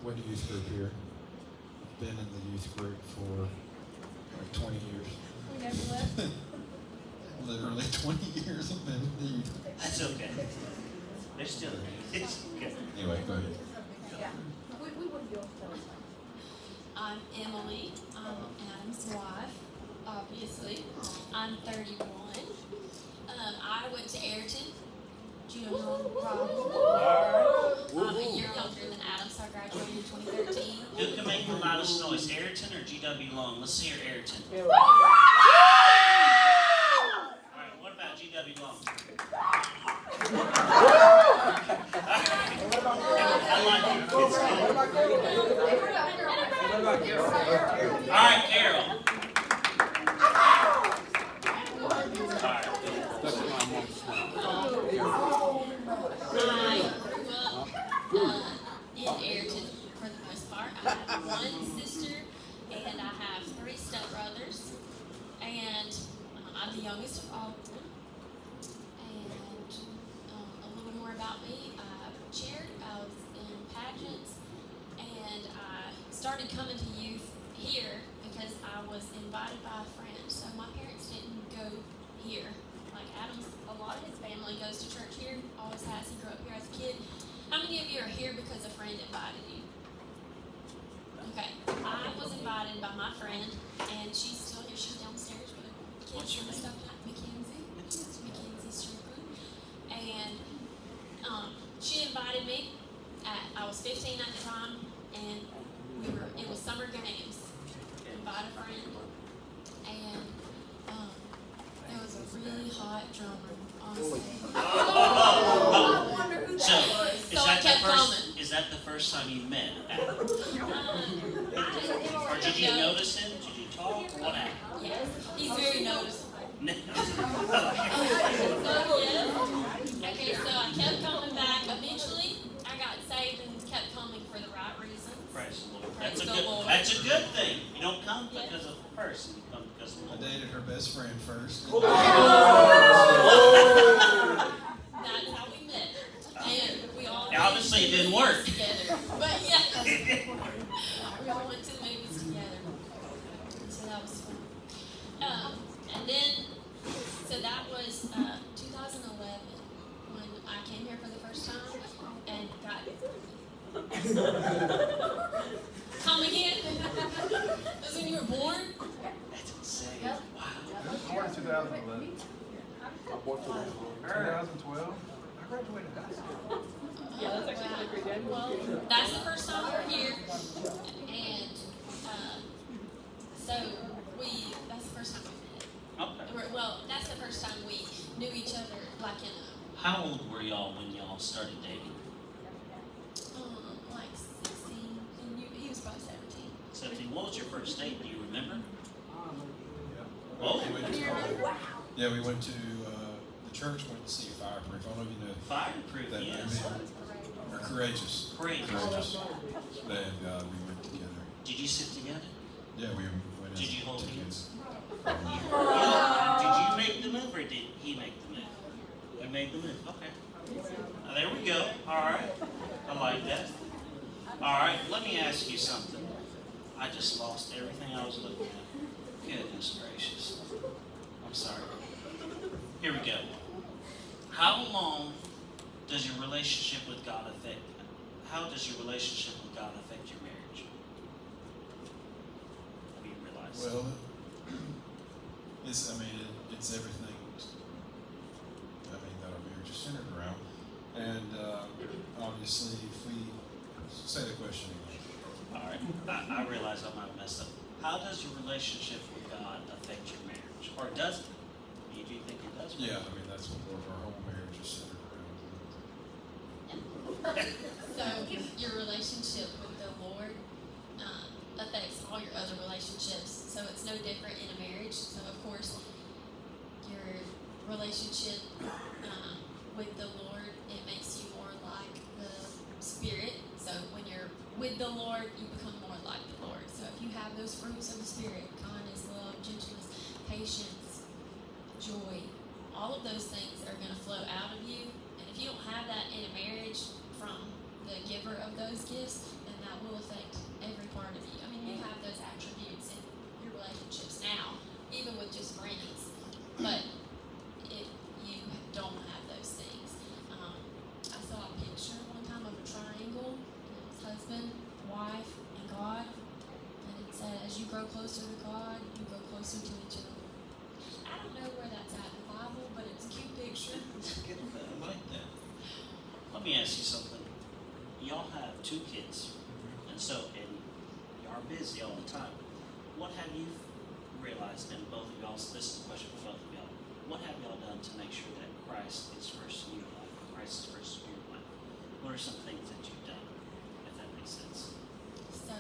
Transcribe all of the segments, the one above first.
Quinn Youth Group here. I've been in the youth group for like 20 years. We never left. Literally 20 years I've been in the youth group. That's okay. They're still it's okay. Anyway, go ahead. Yeah. We wouldn't go tell us. I'm Emily. I'm Adam's wife, obviously. I'm 31. I went to Ayrton Junior Probably. I'm a year younger than Adam, so I graduated in 2013. Who can make the loudest noise, Ayrton or GW Long? Let's hear Ayrton. Alright, what about GW Long? I like it. Alright, Carol. I grew up in Ayrton for the most part. I have one sister and I have 3 stepbrothers. And I'm the youngest of all of them. And a little more about me. I chaired, I was in pageants, and I started coming to youth here because I was invited by a friend. So my parents didn't go here. Like Adam's, a lot of his family goes to church here, always has. He grew up here as a kid. How many of you are here because a friend invited you? Okay, I was invited by my friend, and she's still here. She's downstairs with her What's kids your and name? stuff like Mackenzie. It's Mackenzie Strickland. And she invited me. I was 15 at the time, and it was summer games. Invite a friend, and there was a really hot drummer on stage. I wonder who that was. So I kept coming. Is that the first time you met Adam? Or did you notice him? Did you talk? Or what happened? Yes, he's very noticeable. No. Okay, so I kept coming back. Eventually, I got saved and kept coming for the right reasons. Praise the Lord. Praise That's a the good. Lord. That's a good thing. You don't come because of the person. You come because of the I Lord. dated her best friend first. That's how we met. And we all Obviously it didn't work. Together. But yeah, we all went to the movies together. So that was fun. And then, so that was 2011 when I came here for the first time and got. Come again? That's when you were born? That's insane. Yep. Wow. Born in 2011. I born in 2012. I graduated high school. Yeah, that's actually pretty good. Well, that's the first time we're here, and so that's the first time we met. Okay. Well, that's the first time we knew each other, like in How old were y'all when y'all started dating? like 16, and he was probably 17. 17. What was your first date? Do you remember? Yeah. Oh. We went to, yeah, we went to the church, went to see Fireproof. I don't know if you know Fireproof, that yes. movie. Or Courageous. Great. Courageous. And we went together. Did you sit together? Yeah, we went Did as you hold tickets. Did you make the move or did he make the move? You made the move. Okay. There we go. All right. I like that. All right. Let me ask you something. I just lost everything I was looking at. Goodness gracious. I'm sorry. Here we go. How long does your relationship with God affect? How does your relationship with God affect your marriage? Have you realized? Well, it's everything. That our marriage is centered around. And obviously, if we say the question again. All right. I realize I might have messed up. How does your relationship with God affect your marriage? Or does it? Do you think it does? Yeah, that's what our whole marriage is centered around. So your relationship with the Lord affects all your other relationships. So it's no different in a marriage. So of course, your relationship with the Lord, it makes you more like the Spirit. So when you're with the Lord, you become more like the Lord. So if you have those fruits of the Spirit, kindness, love, gentleness, patience, joy, all of those things are going to flow out of you. And if you don't have that in a marriage from the giver of those gifts, then that will affect every part of you. I mean, you have those attributes in your relationships now, even with just friends. But if you don't have those things, I saw a picture one time of a triangle, and it was husband, wife, and God. And it said, as you grow closer to God, you grow closer to each other. I don't know where that's at in the Bible, but it's a cute picture. I like that. Let me ask you something. Y'all have 2 kids, and y'all are busy all the time. What have you realized, and both of y'all, this is a question for both of y'all, what have y'all done to make sure that Christ is first in your life, Christ is first in your life? What are some things that you've done, if that makes sense? So,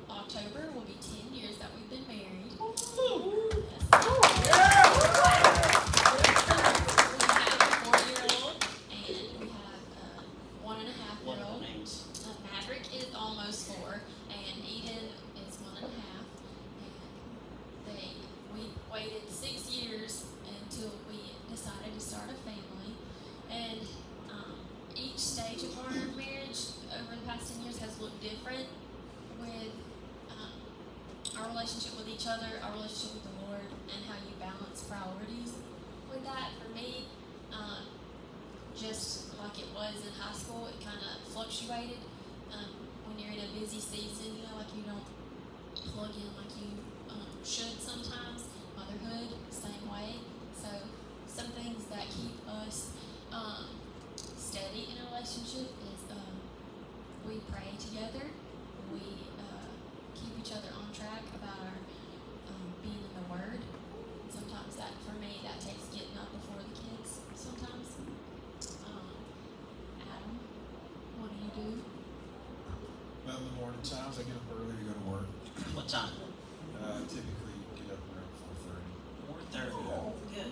October will be 10 years that we've been married. Yes. We have a 4-year-old, and we have a 1.5-year-old. What are the names? Maverick is almost 4, and Eden is 1.5. And we waited 6 years until we decided to start a family. And each stage of our marriage over the past 10 years has looked different with our relationship with each other, our relationship with the Lord, and how you balance priorities with that. For me, just like it was in high school, it kind of fluctuated. When you're in a busy season, like you don't plug in like you should sometimes. Motherhood, same way. So some things that keep us steady in a relationship is we pray together. We keep each other on track about our being in the Word. Sometimes that, for me, that takes getting up before the kids. Sometimes. Adam, what do you do? Well, in the morning times, I get up early to go to work. What time? Typically get up around 4:30. 4:30. Good.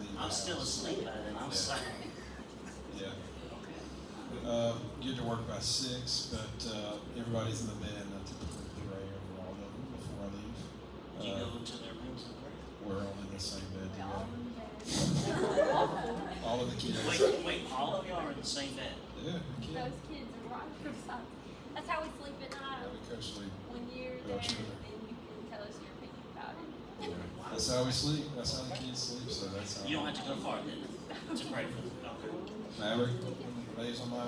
Leave I'm the still house. asleep by then. I'm Yeah. sorry. Yeah. Get to work by 6, but everybody's in the bed, and I typically pray over all of them before I leave. Do you go into their rooms and pray? We're all in the same bed together. All of the kids. Wait, all of y'all are in the same bed? Yeah, we can. Those kids are right beside. That's how we sleep at night. Yeah, we coach sleep. When you're Go there, children. and you can tell us your opinion about it. Yeah. That's how we sleep. That's how the kids sleep. So that's how. You don't have to go far then to pray for them. Okay. Maverick lays on my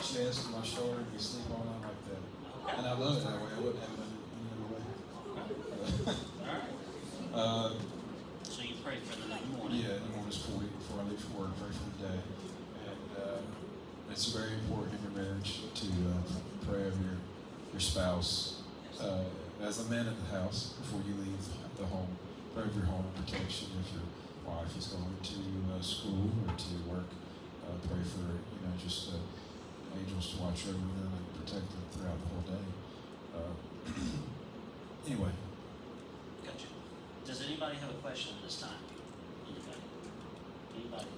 chest, my shoulder, and we sleep all night like that. And I love it that way. I wouldn't have it any other way. All right. So you pray for them in the morning. Yeah, in the mornings before I leave for work, pray for the day. And it's very important in your marriage to pray over your spouse. As a man in the house, before you leave the home, pray over your home protection. If your wife is going to school or to work, pray for just angels to watch over them and protect them throughout the whole day. Anyway. Gotcha. Does anybody have a question at this time? Anybody?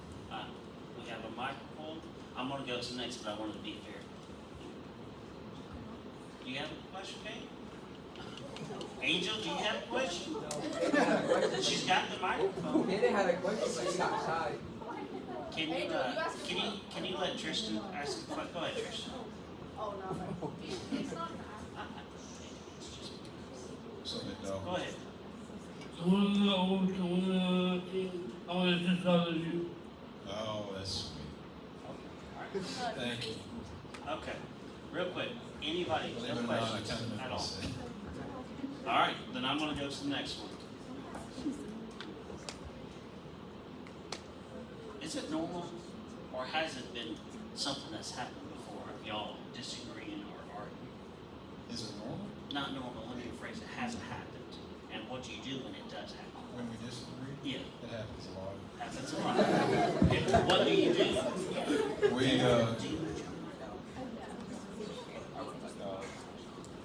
We have a microphone. I'm going to go to the next, but I wanted to be fair. Do you have a question, Kate? Angel, do you have a question? She's got the microphone. He didn't have a question, but he got shy. Can you let Tristan ask a question? Go ahead, Tristan. Oh, no. It's not. Go ahead. Oh, that's sweet. Thank you. Okay. Real quick. Anybody? Believe No it or not, I questions kind of meant at to all. say. All right. Then I'm going to go to the next one. Is it normal, or has it been something that's happened before of y'all disagreeing or arguing? Is it normal? Not normal. Let me rephrase it. Has it happened? And what do you do when it does happen? When we disagree? Yeah. It happens a lot. Happens a lot. And what do you do? We,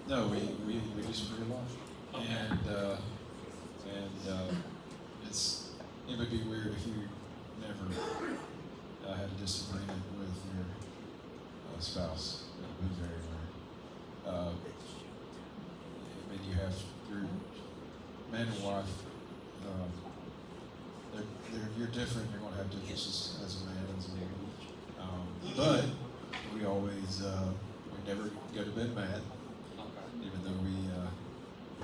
no, we disagree a lot. Okay. And it would be weird if you never had a disagreement with your spouse. It would be very weird. I mean, you have your man and wife. You're different. You're going to have differences as a man and as a woman. But we always never go to bed mad, Okay. even though we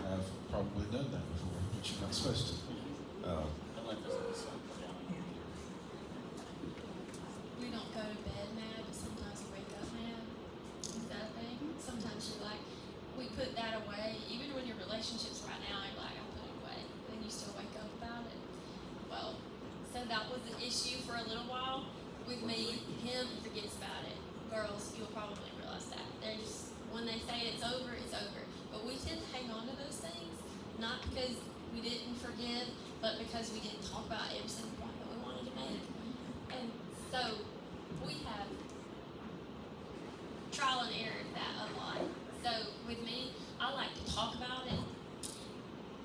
have probably done that before, but you're not supposed to. I went to the sun down. We don't go to bed mad, but sometimes we wake up mad. Is that a thing? Sometimes you're like, we put that away. Even when your relationships right now, you're like, I put it away. Then you still wake up about it. Well, so that was an issue for a little while with me. Him forgets about it. Girls, you'll probably realize that. They're just, when they say it's over, it's over. But we tend to hang on to those things, not because we didn't forgive, but because we didn't talk about every single point that we wanted to make. And so we have trial and error that a lot. So with me, I like to talk about it.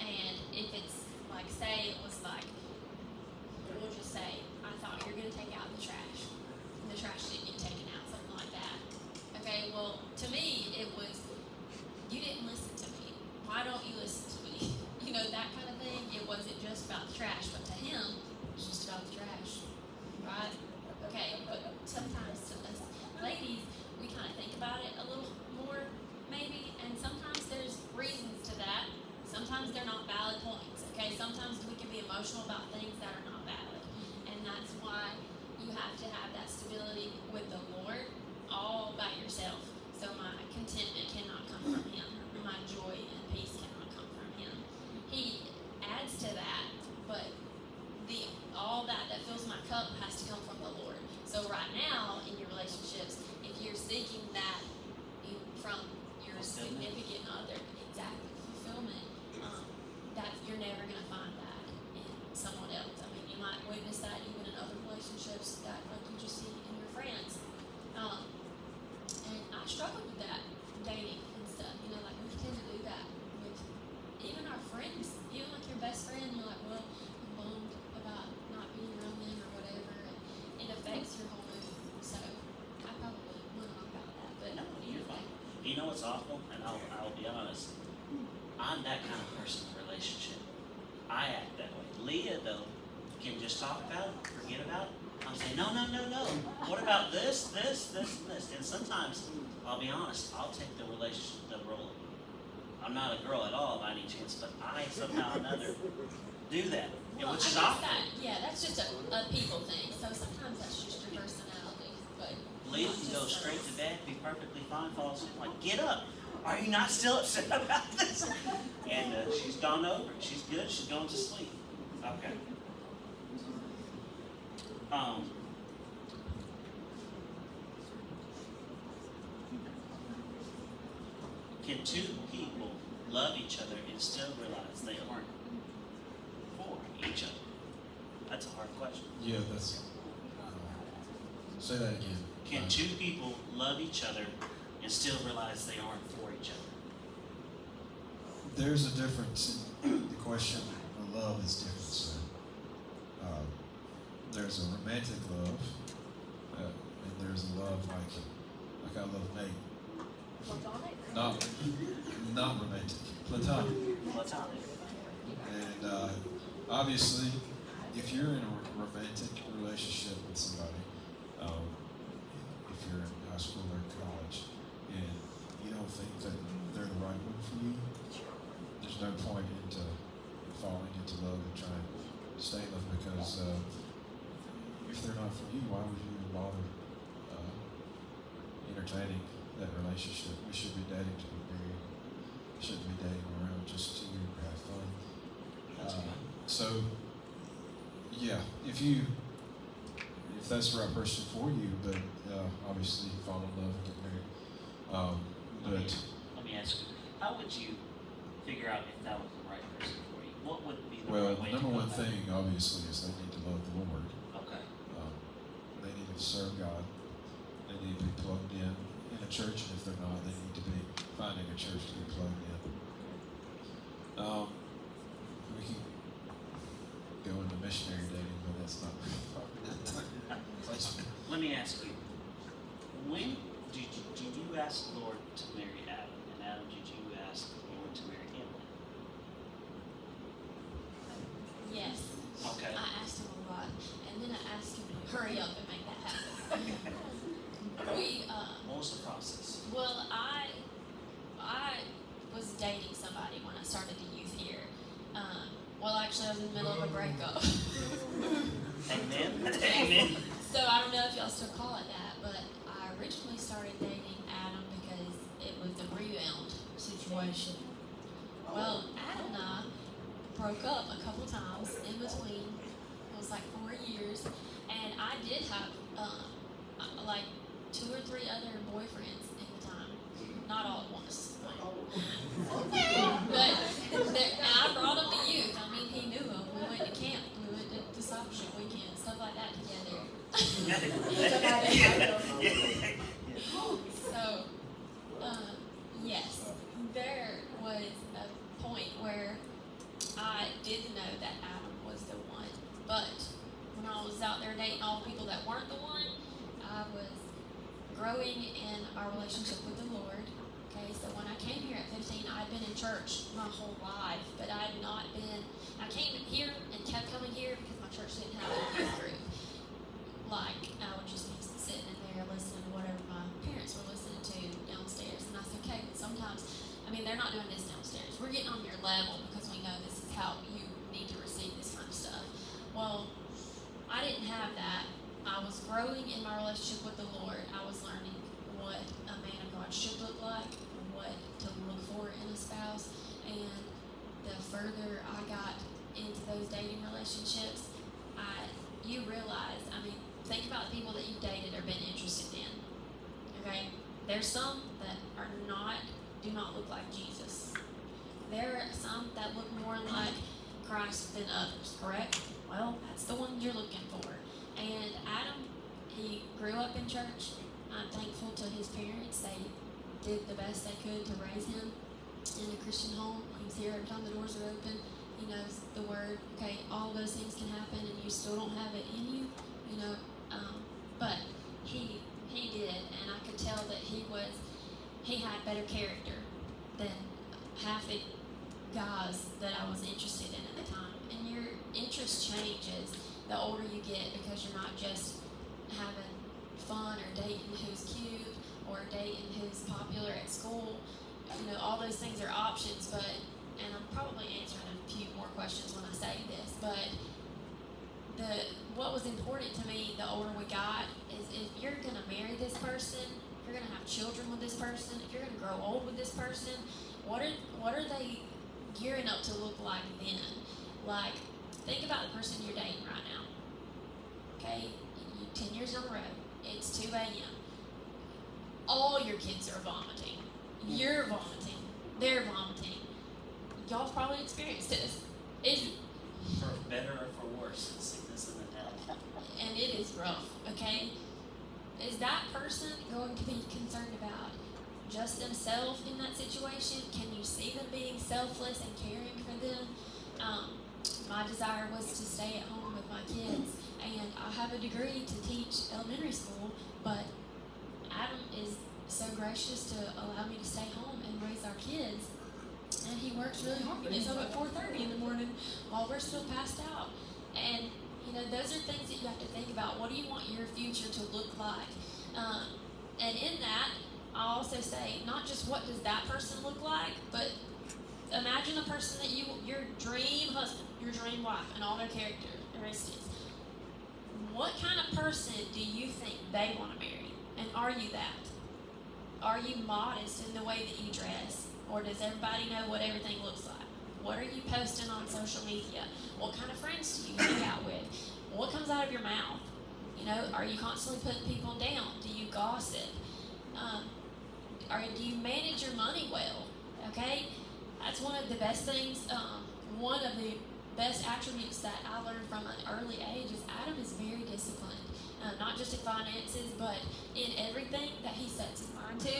And if it's like, say it was like, we'll just say, I thought you were going to take out the trash. And the trash didn't get taken out, something like that. Okay, well, to me, it was, you didn't listen to me. Why don't you listen to me? You know, that kind of thing. It wasn't just about the trash, but to him, it was just about the trash. Right? Okay, but sometimes to us ladies, we kind of think about it a little more, maybe, and sometimes there's reasons to that. Sometimes they're not valid points, okay? Sometimes we can be emotional about things that are not valid, and that's why you have to have that stability with the Lord all by yourself. So my contentment cannot come from Him. My joy and peace cannot come from Him. He adds to that, but all that fills my cup has to come from the Lord. So right now in your relationships, if you're seeking that from your significant other, exactly, fulfillment, that you're never going to find that in someone else. I mean, you might witness that even in other relationships that like you just see in your friends. And I struggled with that dating and stuff. You know, like we tend to do that with even our friends, even like your best friend. You're like, well, I'm bummed about not being around them or whatever, and it affects your whole mood. So I probably went on about that, but No, you're fine. You know what's awful? And I'll be honest. I'm that kind of person in a relationship. I act that way. Leah, though, can just talk about it, forget about it. I'm saying, no. What about this, and this? And sometimes, I'll be honest, I'll take the relationship, the role. I'm not a girl at all by any chance, but I somehow or another do that. And well, which is I guess awful. that's just a people thing. So sometimes that's just your personality, but Leah not can just go us. straight to bed, be perfectly fine, fall asleep, like, get up. Are you not still upset about this? And she's gone over it. She's good. She's going to sleep. Okay. Can two people love each other and still realize they aren't for each other? That's a hard question. Yeah, that's. Say that again. Can two people love each other and still realize they aren't for each other? There's a difference. The question of love is different. So, there's a romantic love, and there's a love like I love Nate. Not romantic, platonic. Platonic. And obviously, if you're in a romantic relationship with somebody, if you're in high school or college, and you don't think that they're the right one for you, there's no point into falling into love and trying to stay in love because if they're not for you, why would you even bother entertaining that relationship? We should be dating to be married. We shouldn't be dating around just to have fun. That's good. So, yeah, if that's the right person for you, but obviously fall in love and get married. But Let me ask you, how would you figure out if that was the right person for you? What would be the well, right way the number to go one about it? thing obviously is they need to love the Lord. Okay. They need to serve God. They need to be plugged in a church, and if they're not, they need to be finding a church to be plugged in. We can go into missionary dating, but that's not placement. Let me ask you, when did you ask the Lord to marry Adam? And Adam, did you ask the Lord to marry him? Yes. Okay. I asked him a lot, and then I asked him to hurry up and make that happen. What was the process? Well, I was dating somebody when I started the youth here. Well, actually, I was in the middle of a breakup. Amen. Amen. So I don't know if y'all still call it that, but I originally started dating Adam because it was a rebound situation. Well, Adam and I broke up a couple times in between. It was like 4 years, and I did have like 2 or 3 other boyfriends in the time, not all at once. But and I brought him to youth. I mean, he knew him. We went to camp. We went to discipleship weekend, stuff like that together. So, yes, there was a point where I did know that Adam was the one, but when I was out there dating all the people that weren't the one, I was growing in our relationship with the Lord. Okay, so when I came here at 15, I'd been in church my whole life, but I had not been. I came here and kept coming here because my church didn't have a youth group. Like, I would just be sitting in there listening to whatever my parents were listening to downstairs, and I said, okay, but sometimes, I mean, they're not doing this downstairs. We're getting on your level because we know this is how you need to receive this kind of stuff. Well, I didn't have that. I was growing in my relationship with the Lord. I was learning what a man of God should look like, what to look for in a spouse, and the further I got into those dating relationships, you realize, I mean, think about the people that you've dated or been interested in. Okay? There's some that do not look like Jesus. There are some that look more like Christ than others, correct? Well, that's the one you're looking for. And Adam, he grew up in church. I'm thankful to his parents. They did the best they could to raise him in a Christian home. He was here every time the doors are open. He knows the word. Okay, all of those things can happen, and you still don't have it in you, you know. But he did, and I could tell that he had better character than half the guys that I was interested in at the time. And your interest changes the older you get because you're not just having fun or dating who's cute or dating who's popular at school. You know, all those things are options, and I'm probably answering a few more questions when I say this, but what was important to me the older we got is if you're going to marry this person, if you're going to have children with this person, if you're going to grow old with this person, what are they gearing up to look like then? Like, think about the person you're dating right now. Okay, 10 years down the road, it's 2 a.m. All your kids are vomiting. You're vomiting. They're vomiting. Y'all probably experienced this. For better or for worse, it's sickness and the devil. And it is rough, okay? Is that person going to be concerned about just themselves in that situation? Can you see them being selfless and caring for them? My desire was to stay at home with my kids, and I have a degree to teach elementary school, but Adam is so gracious to allow me to stay home and raise our kids. And he works really hard. He gets up at 4:30 in the morning while we're still passed out. And, you know, those are things that you have to think about. What do you want your future to look like? And in that, I'll also say, not just what does that person look like, but imagine a person that your dream husband, your dream wife, and all their characteristics. What kind of person do you think they want to marry? And are you that? Are you modest in the way that you dress? Or does everybody know what everything looks like? What are you posting on social media? What kind of friends do you hang out with? What comes out of your mouth? You know, are you constantly putting people down? Do you gossip? Do you manage your money well? Okay? That's one of the best things, one of the best attributes that I learned from an early age is Adam is very disciplined. Not just in finances, but in everything that he sets his mind to.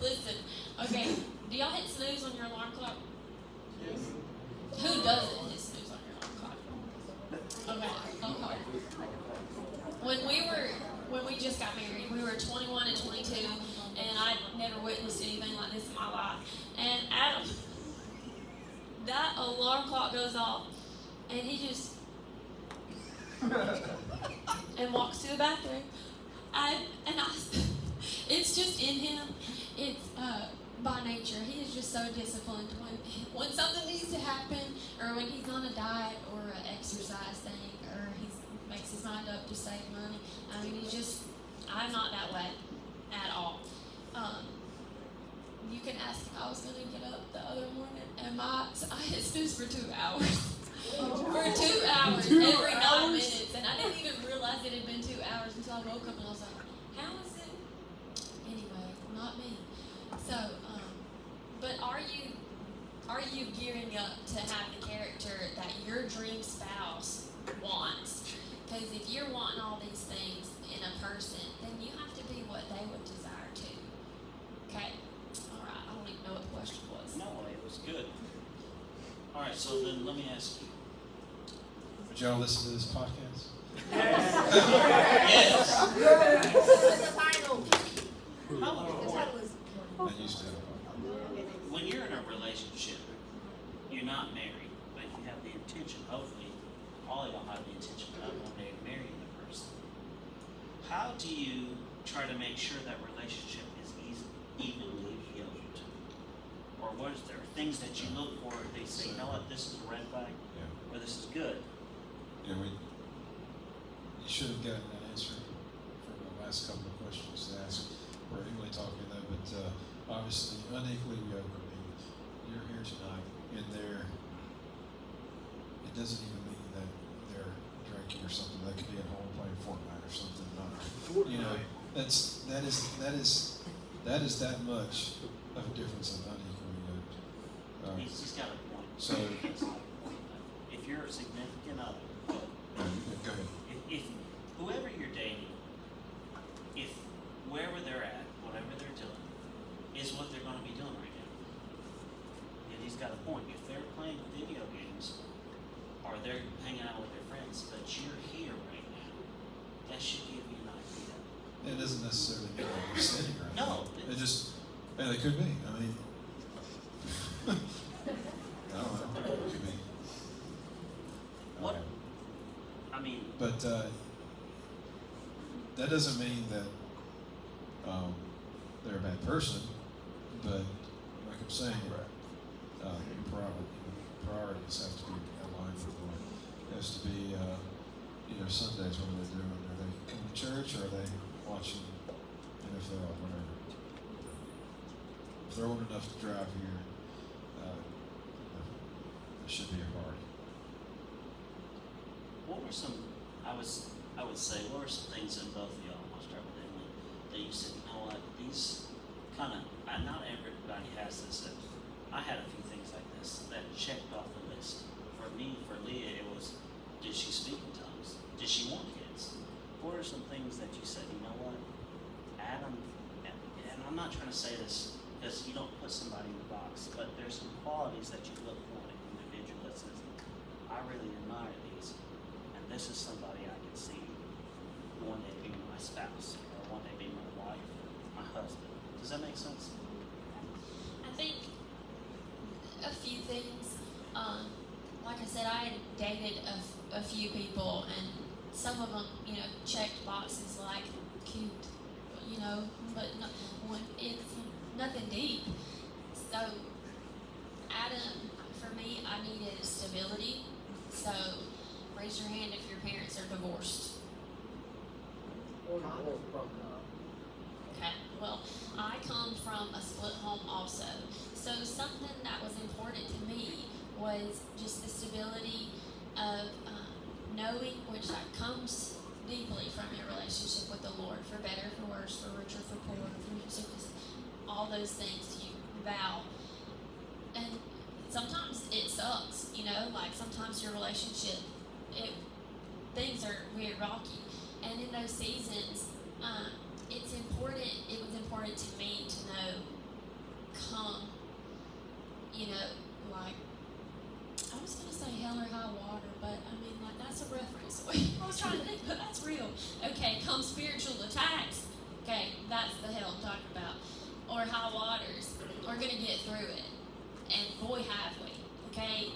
Listen, okay, do y'all hit snooze on your alarm clock? Yes. Who doesn't hit snooze on your alarm clock? Okay. When we just got married, we were 21 and 22, and I'd never witnessed anything like this in my life. And Adam, that alarm clock goes off, and he just and walks to the bathroom. it's just in him. It's by nature. He is just so disciplined. When something needs to happen, or when he's on a diet or an exercise thing, or he makes his mind up to save money. I mean, I'm not that way at all. You can ask if I was going to get up the other morning, and I had snooze for 2 hours. For 2 hours, every 9 minutes. And I didn't even realize it had been 2 hours until I woke up and I was like, how is it? Anyway, not me. So, but are you gearing up to have the character that your dream spouse wants? Because if you're wanting all these things in a person, then you have to be what they would desire to. Okay? All right. I don't even know what the question was. No, it was good. All right, so then let me ask you. Would y'all listen to this podcast? Yes. The title. How The important, title is. I used to have a podcast. when you're in a relationship, you're not married, but you have the intention, hopefully, all of y'all have the intention of one day marrying the person. How do you try to make sure that relationship is evenly yoked? Or what is there things that you look for, they say, you know what, this is a red flag, Yeah. or this is good? Yeah, you should have gotten that answer from the last couple of questions asked. We're equally talking though, but obviously unequally yoked. I mean, you're here tonight, and it doesn't even mean that they're drinking or something. They could be at home playing Fortnite or something. You know, that is that much of a difference of unequally yoked. He's got a point. So, If you're a significant other, go ahead. if whoever you're dating, if wherever they're at, whatever they're doing, is what they're going to be doing right now. And he's got a point. If they're playing video games, or they're hanging out with their friends, but you're here right now, that should give you an idea. It doesn't necessarily mean that you're sinning right No, now. It just, they could be. I mean, I don't know. It could be. What? I mean, But that doesn't mean that they're a bad person. But like I'm saying, priorities have to be aligned with the Lord. It has to be, Sundays, what are they doing? Are they coming to church, or are they watching NFL or whatever? If they're old enough to drive here, it should be a party. what were some? I would say, what were some things in both of y'all? I'll start with Emily. That you said, you know what? These kind of, not everybody has this. I had a few things like this that checked off the list. For me, for Leah, it was, did she speak in tongues? Did she want kids? What are some things that you said, you know what? Adam, and I'm not trying to say this because you don't put somebody in the box, but there's some qualities that you look for in an individual that says, I really admire these, and this is somebody I can see one day being my spouse, or one day being my wife, my husband. Does that make sense? I think a few things. Like I said, I had dated a few people, and some of them, checked boxes like cute, but it's nothing deep. So, Adam, for me, I needed stability. So, raise your hand if your parents are divorced. Okay, well, I come from a split home also. So something that was important to me was just the stability of knowing, which that comes deeply from your relationship with the Lord, for better, for worse, for richer, for poorer, for sickness, all those things you vow. And sometimes it sucks, like sometimes your relationship, things are weird, rocky. And in those seasons, it was important to me to know, like, I was going to say hell or high water, but I mean, that's a reference. I was trying to think, but that's real. Okay, come spiritual attacks. Okay, that's the hell I'm talking about. Or high waters. We're going to get through it. And boy, have we. Okay?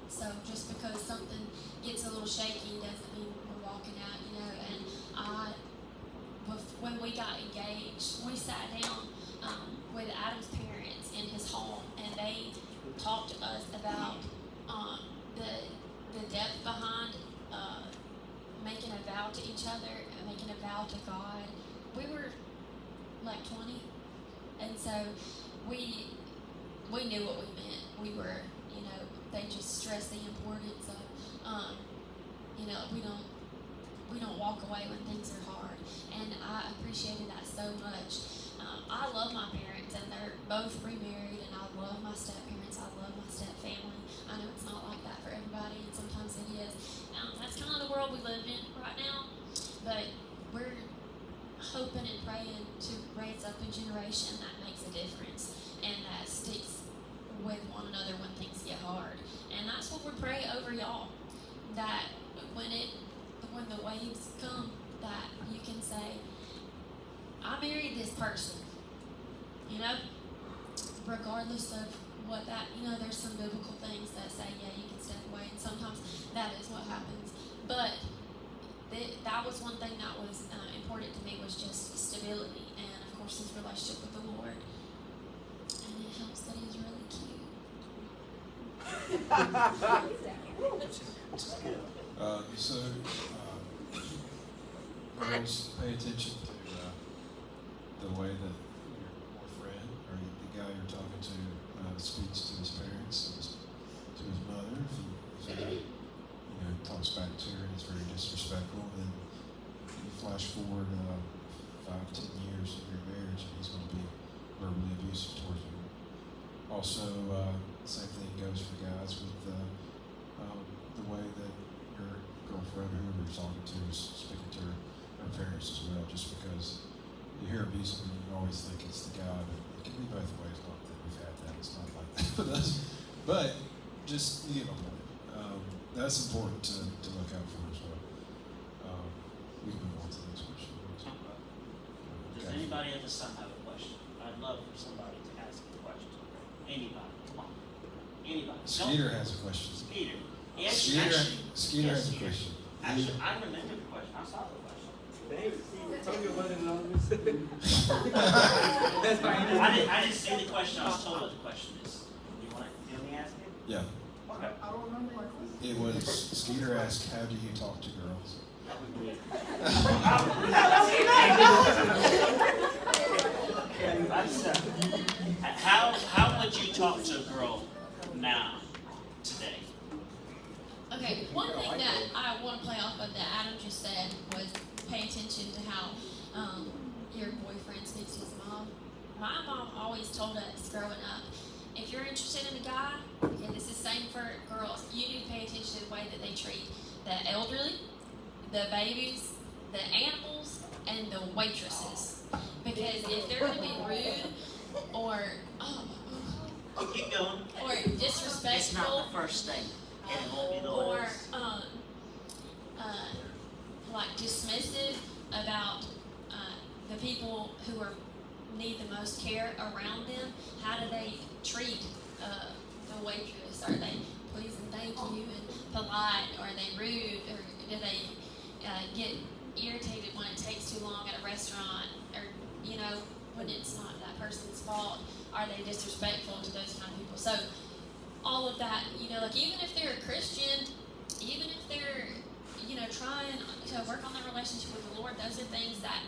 So just because something gets a little shaky doesn't mean we're walking out, and when we got engaged, we sat down with Adam's parents in his home, and they talked to us about the depth behind making a vow to each other and making a vow to God. We were like 20, and so we knew what we meant. We were, they just stressed the importance of, we don't walk away when things are hard, and I appreciated that so much. I love my parents, and they're both remarried, and I love my step parents. I love my step family. I know it's not like that for everybody, and sometimes it is. That's kind of the world we live in right now, but we're hoping and praying to raise up a generation that makes a difference and that sticks with one another when things get hard. And that's what we pray over y'all, that when the waves come, that you can say, I married this person, regardless of what that, there's some biblical things that say, yeah, you can step away, and sometimes that is what happens. But that was one thing that was important to me, was just stability, and of course his relationship with the Lord. And it helps that he's really cute. Girls, pay attention to the way that your boyfriend or the guy you're talking to speaks to his parents, to his mother. If he talks back to her and is very disrespectful, then you flash forward 5-10 years of your marriage, and he's going to be verbally abusive towards you. Also, same thing goes for guys with the way that your girlfriend or whoever you're talking to is speaking to her parents as well. Just because you hear abuse and you always think it's the guy, but it can be both ways. Not that we've had that; it's not like that with us. But just you get my point. That's important to look out for as well. We can move on to the next question. Does anybody at this time have a question? I'd love for somebody to ask a question. Anybody, come on. Anybody. Skeeter has a question. Skeeter. Skeeter has a question. Actually, I remember the question. I saw the question. I didn't see the question. I was told what the question is. You want me to ask it? Yeah. Okay. It was Skeeter asked, "How do you talk to girls?" How would you talk to a girl now, today? Okay, one thing that I want to play off of that Adam just said was pay attention to how your boyfriend speaks to his mom. My mom always told us growing up, if you're interested in a guy, okay, this is the same for girls, you need to pay attention to the way that they treat the elderly, the babies, the animals, and the waitresses. Because if they're going to be rude or Keep going. or disrespectful, It's not the first thing. And it won't be the or last. like dismissive about the people who need the most care around them. How do they treat the waitress? Are they please and thank you and polite? Or are they rude? Or do they get irritated when it takes too long at a restaurant? Or when it's not that person's fault? Are they disrespectful to those kind of people? So all of that, like even if they're a Christian, even if they're, trying to work on their relationship with the Lord, those are things that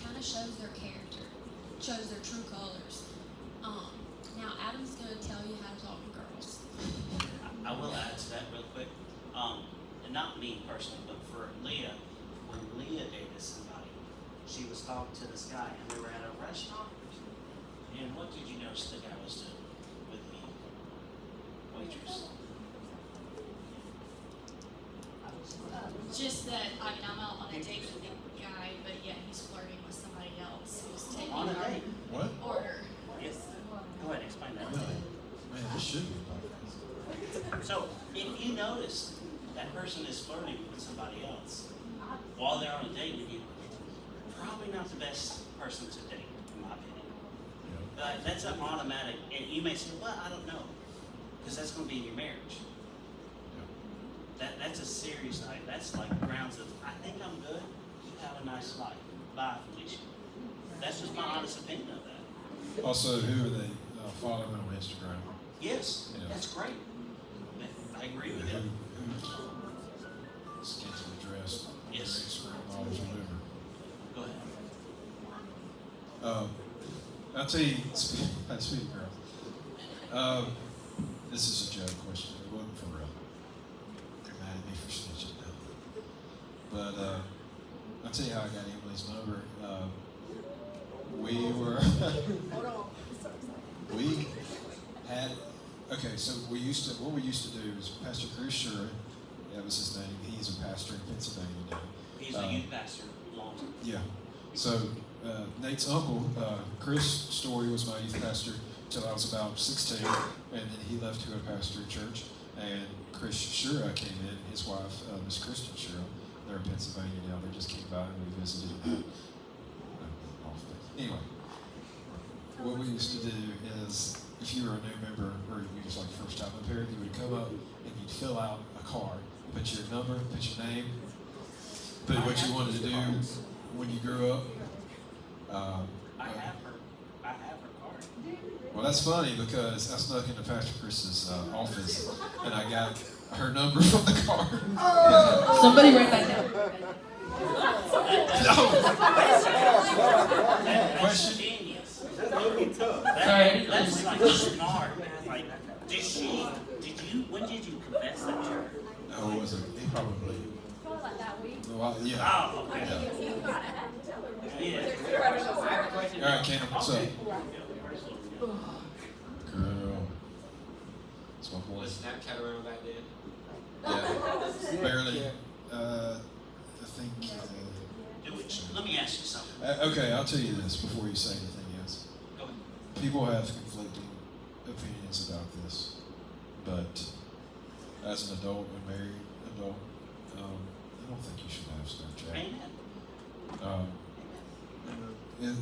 kind of shows their character, shows their true colors. Now Adam's going to tell you how to talk to girls. I will add to that real quick. And not me personally, but for Leah, when Leah dated somebody, she was talking to this guy, and they were at a restaurant. And what did you notice the guy was doing with the waitress? Just that, I'm out on a date with a guy, but yet he's flirting with somebody else who's taking On a our date. What? order. Yes. Go ahead, explain that. Really? Man, this should be a podcast. So, if you notice that person is flirting with somebody else while they're on a date with you, probably not the best person to date, in my opinion. That's an automatic, and you may say, well, I don't know, because that's going to be in your marriage. That's a serious night. That's like grounds of, I think I'm good. have a nice life. Bye, Felicia. That's just my honest opinion of that. Also, who are they following on Instagram? Yes, Yeah. that's great. I agree with Who it. scantily dressed? Yes. Instagram models or whatever. Go ahead. I'll tell you, sweet girl. This is a joke question. It wasn't for real. They're mad at me for snitching now. But I'll tell you how I got Emily's number. We had, okay, so what we used to do is Pastor Chris Shura, that was his name. He's a pastor in Pennsylvania now. He's a youth pastor. Long term. Yeah. So Nate's uncle, Chris Story, was my youth pastor till I was about 16, and then he left to go pastor at church. And Chris Shura came in, his wife, Miss Kristen Shura. They're in Pennsylvania now. They just came by and we visited. Anyway, what we used to do is, if you were a new member or you was like first time up here, you would come up and you'd fill out a card, put your number, put your name, put what you wanted to do when you grew up. I have her card. Well, that's funny because I snuck into Pastor Chris's office and I got her number from the card. Somebody write that down. That's Question? genius. Sorry. That's like smart. Like, when did you confess that to her? No, it wasn't. He probably. Probably like that week. Well, yeah. Oh, okay. Yeah. You gotta have to tell her. Yeah. All right, Ken, what's up? Okay. Girl. That's my boy. Was Snapchat around back then? Yeah. Barely. I think. Let me ask you something. Okay, I'll tell you this before you say anything else. Go ahead. People have conflicting opinions about this, but as an adult, a married adult, I don't think you should have Snapchat. Amen.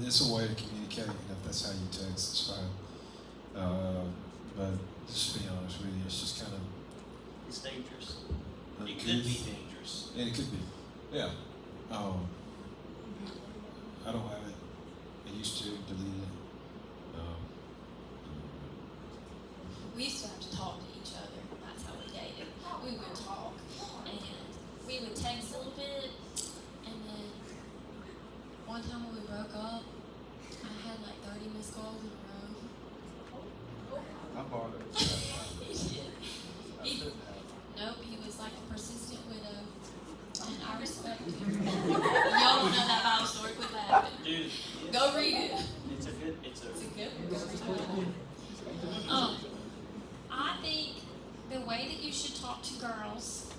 It's a way to communicate, and if that's how you text, it's fine. But just to be honest with you, it's just kind of It's dangerous. It uncouth. could be dangerous. And it could be, yeah. I don't have it. I used to delete it. We used to have to talk to each other. That's how we dated. We would talk and we would text a little bit, and then one time when we broke up, I had like 30 missed calls in a row. I bought it. Nope, he was like a persistent widow, and I respect him. Y'all don't know that Bible story, quit laughing. Dude, Go read it. it's a good. It's a good one. I think the way that you should talk to girls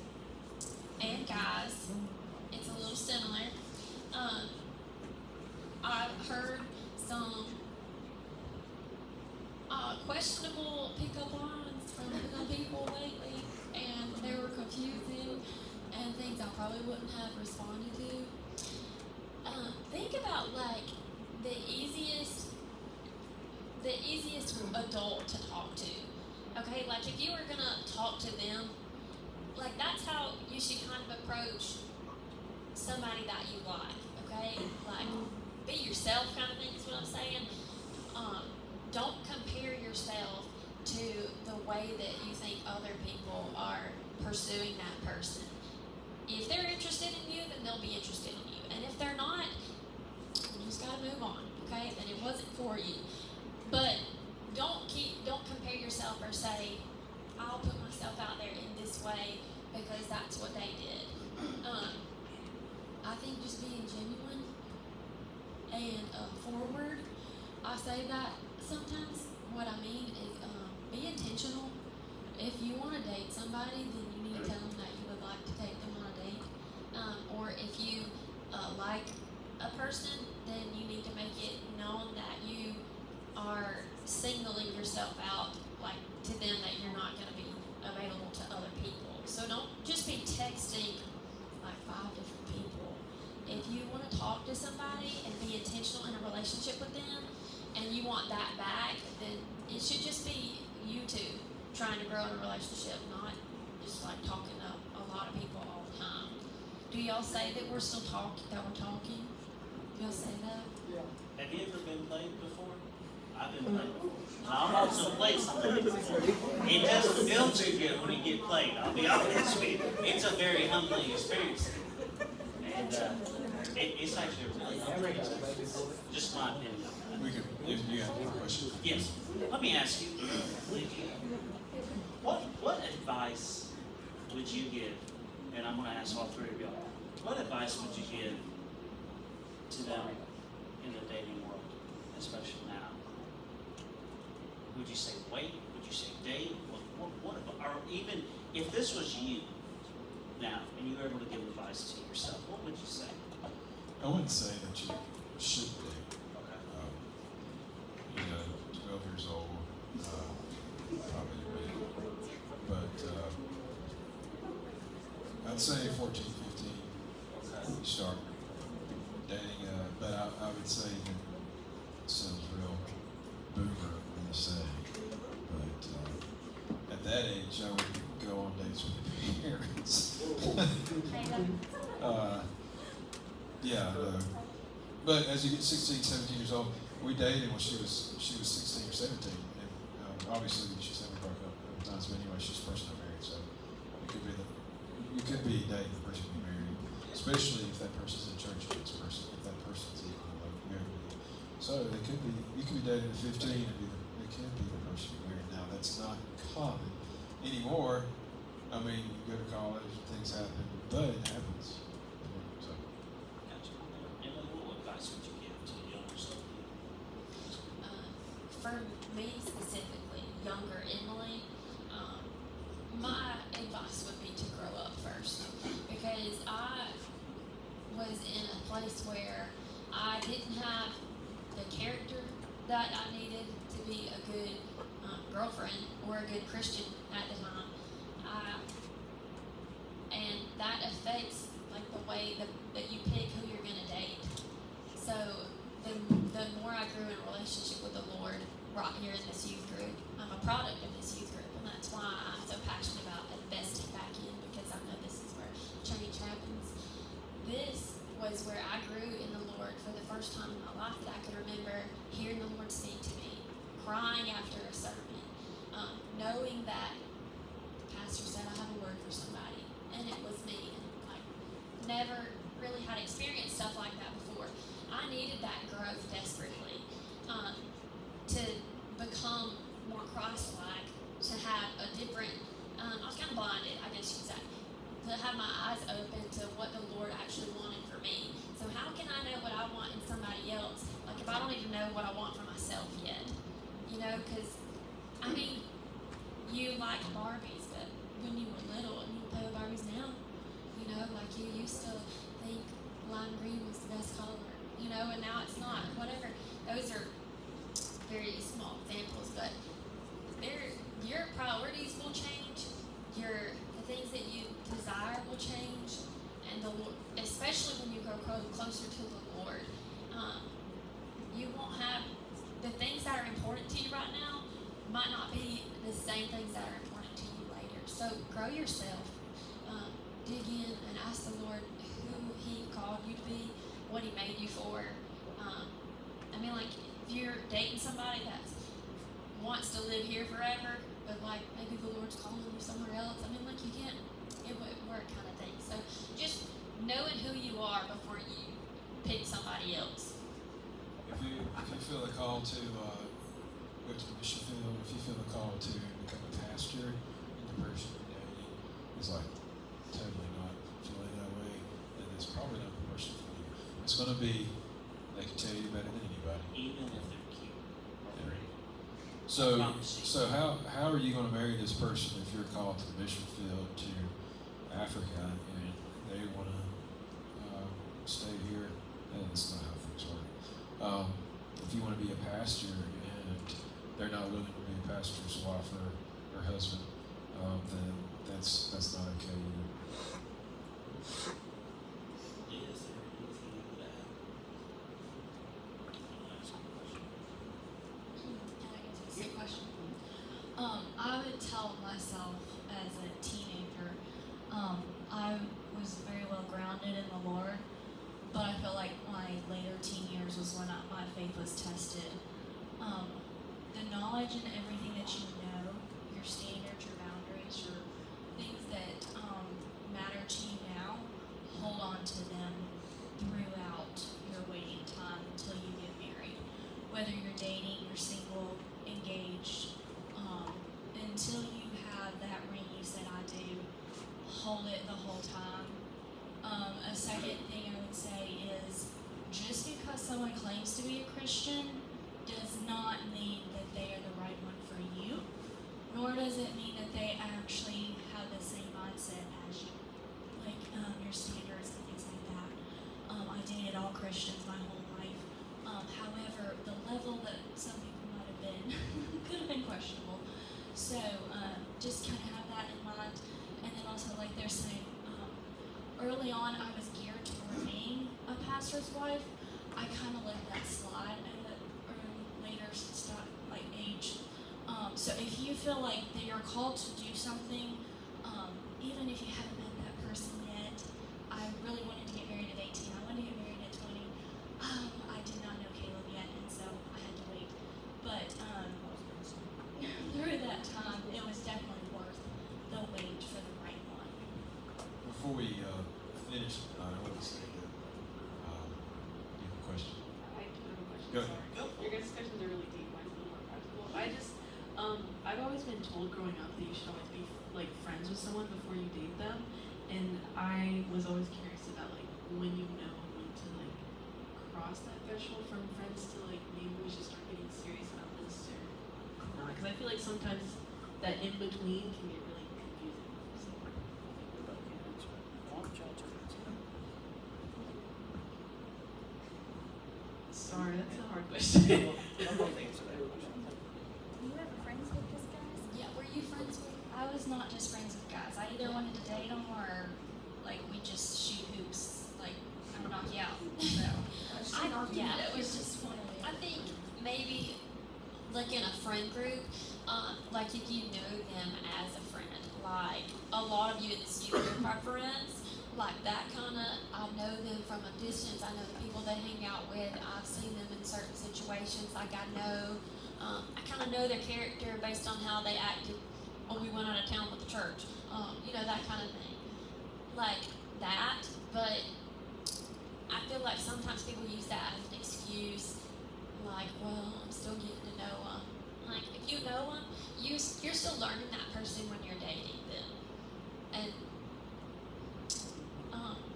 and guys, it's a little similar. I've heard some questionable pickup lines from some people lately, and they were confusing and things I probably wouldn't have responded to. Think about like the easiest adult to talk to. Okay, like if you were gonna talk to them, like that's how you should kind of approach somebody that you like. Okay, like be yourself, kind of thing is what I'm saying. Don't compare yourself to the way that you think other people are pursuing that person. If they're interested in you, then they'll be interested in you, and if they're not, you just gotta move on. Okay, then it wasn't for you. But don't compare yourself or say, I'll put myself out there in this way because that's what they did. I think just being genuine and forward. I say that sometimes. What I mean is be intentional. If you want to date somebody, then you need to tell them that you would like to take them on a date. Or if you like a person, then you need to make it known that you are signaling yourself out, like to them, that you're not going to be available to other people. So don't just be texting like 5 different people. If you want to talk to somebody and be intentional in a relationship with them, and you want that back, then it should just be you two trying to grow in a relationship, not just like talking to a lot of people all the time. Do y'all say that we're still talking? That we're talking? Do y'all say that? Have you ever been played before? I've been played before. I've also played somebody before. It doesn't feel too good when you get played. I'll be honest with you. It's a very humbling experience. And it's actually a really humbling experience. Just my opinion. We could, if you have more questions. Yes. Let me ask you, what advice would you give, and I'm going to ask all three of y'all, what advice would you give to them in the dating world, especially now? Would you say wait? Would you say date? Or even if this was you now, and you were able to give advice to yourself, what would you say? I wouldn't say that you should date. Okay. 12 years old, probably wait. But I'd say 14, 15, Okay. you start dating. But I would say that it sounds real boomer when you say, but at that age, I would go on dates with your parents. Yeah, but as you get 16, 17 years old, we dated when she was 16 or 17, and obviously she's never broke up at times. But anyway, she's the person I married, so you could be dating the person you married, especially if that person's in church with this person, if that person's even like married with you. So you could be dating at 15 and it can be the person you married. Now that's not common anymore. I mean, you go to college, things happen, but it happens. So. Gotcha. And what advice would you give to the younger self? For me specifically, younger Emily, my advice would be to grow up first, because I was in a place where I didn't have the character that I needed to be a good girlfriend or a good Christian at the time. And that affects like the way that you pick who you're gonna date. So the more I grew in a relationship with the Lord right here in this youth group, I'm a product of this youth group, and that's why I'm so passionate about investing back in, because I know this is where change happens. This was where I grew in the Lord for the first time in my life that I could remember hearing the Lord speak to me, crying after a sermon, knowing that the pastor said I have a word for somebody, and it was me. And like never really had experienced stuff like that before. I needed that growth desperately to become more Christ-like, to have a different. I was kind of blinded, I guess you could say, to have my eyes open to what the Lord actually wanted for me. So how can I know what I want in somebody else? Like if I don't even know what I want for myself yet, because I mean, you like Barbies, but when you were little and you play with Barbies now, like you used to think lime green was the best color, and now it's not. Whatever. Those are very small examples, but your priorities will change. The things that you desire will change, and the Lord, especially when you grow closer to the Lord, you won't have the things that are important to you right now might not be the same things that are important to you later. So grow yourself, dig in, and ask the Lord who He called you to be, what He made you for. Like if you're dating somebody that wants to live here forever, but like maybe the Lord's calling you somewhere else. Like you can't, it wouldn't work kind of thing. So just knowing who you are before you pick somebody else. If you feel the call to go to the mission field, if you feel the call to become a pastor, and the person you're dating is like totally not feeling that way, then it's probably not the person for you. It's going to be, they can tell you better than anybody. Even if they're cute. So how are you going to marry this person if you're called to the mission field to Africa and they want to stay here? And that's not how things work. If you want to be a pastor and they're not willing to be a pastor's wife or husband, then that's not okay either. Is there anything you would add? Last question. Can I answer the question? I would tell myself as a teenager, I was very well grounded in the Lord, but I feel like my later teen years was when my faith was tested. The knowledge and everything that you know, your standards, your boundaries, your things that matter to you now, hold on to them throughout your waiting time until you get married. Whether you're dating, you're single, engaged, until you have that ring you said I do, hold it the whole time. A second thing I would say is just because someone claims to be a Christian does not mean that they are the right one for you, nor does it mean that they actually have the same mindset as you, like your standards and things like that. I dated all Christians my whole life. However, the level that some people might have been could have been questionable. So just kind of have that in mind. And then also, like they're saying, early on I was geared toward being a pastor's wife. I kind of let that slide at a later age. So if you feel like that you're called to do something, even if you haven't met that person yet, I really wanted to get married at 18. I wanted to get married at 20. I did not know Caleb yet, and so I had to wait. But through that time, it was definitely worth the wait for the right one. Before we finish, I want to say that you have a question. I do have a question. Go ahead. Sorry. Your guys' questions are really deep. Mine's a little more practical. I've always been told growing up that you should always be like friends with someone before you date them, and I was always curious about like when you know when to like cross that threshold from friends to like maybe we should start getting serious about this or not. Because I feel like sometimes that in between can get really confusing. Sorry, that's a hard question. You ever friends with this guys? Yeah, were you friends with? I was not just friends with guys. I either wanted to date them or like we just shoot hoops. Like I would knock you out. So it was just one of them. I think maybe like in a friend group, like if you know them as a friend, like a lot of you in this youth group are friends, like that kind of, I know them from a distance. I know the people they hang out with. I've seen them in certain situations. Like I know, I kind of know their character based on how they acted when we went out of town with the church. You know, that kind of thing. Like that, but I feel like sometimes people use that as an excuse. Like, well, I'm still getting to know them. Like, if you know them, you're still learning that person when you're dating them. And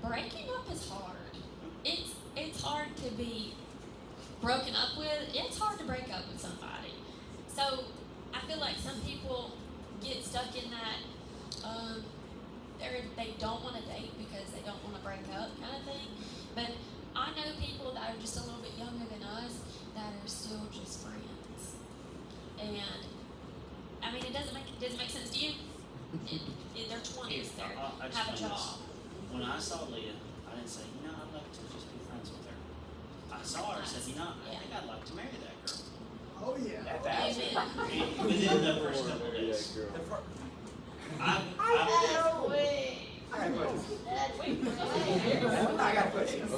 breaking up is hard. It's hard to be broken up with. It's hard to break up with somebody. So I feel like some people get stuck in that they don't want to date because they don't want to break up kind of thing. But I know people that are just a little bit younger than us that are still just friends. And I mean, does it make sense to you? In their 20s, they I'll have a explain job. this. When I saw Leah, I didn't say, I'd like to just be friends with her. I saw her and said, I think I'd like to marry that girl. Oh, yeah. Amen. Within the first couple of days.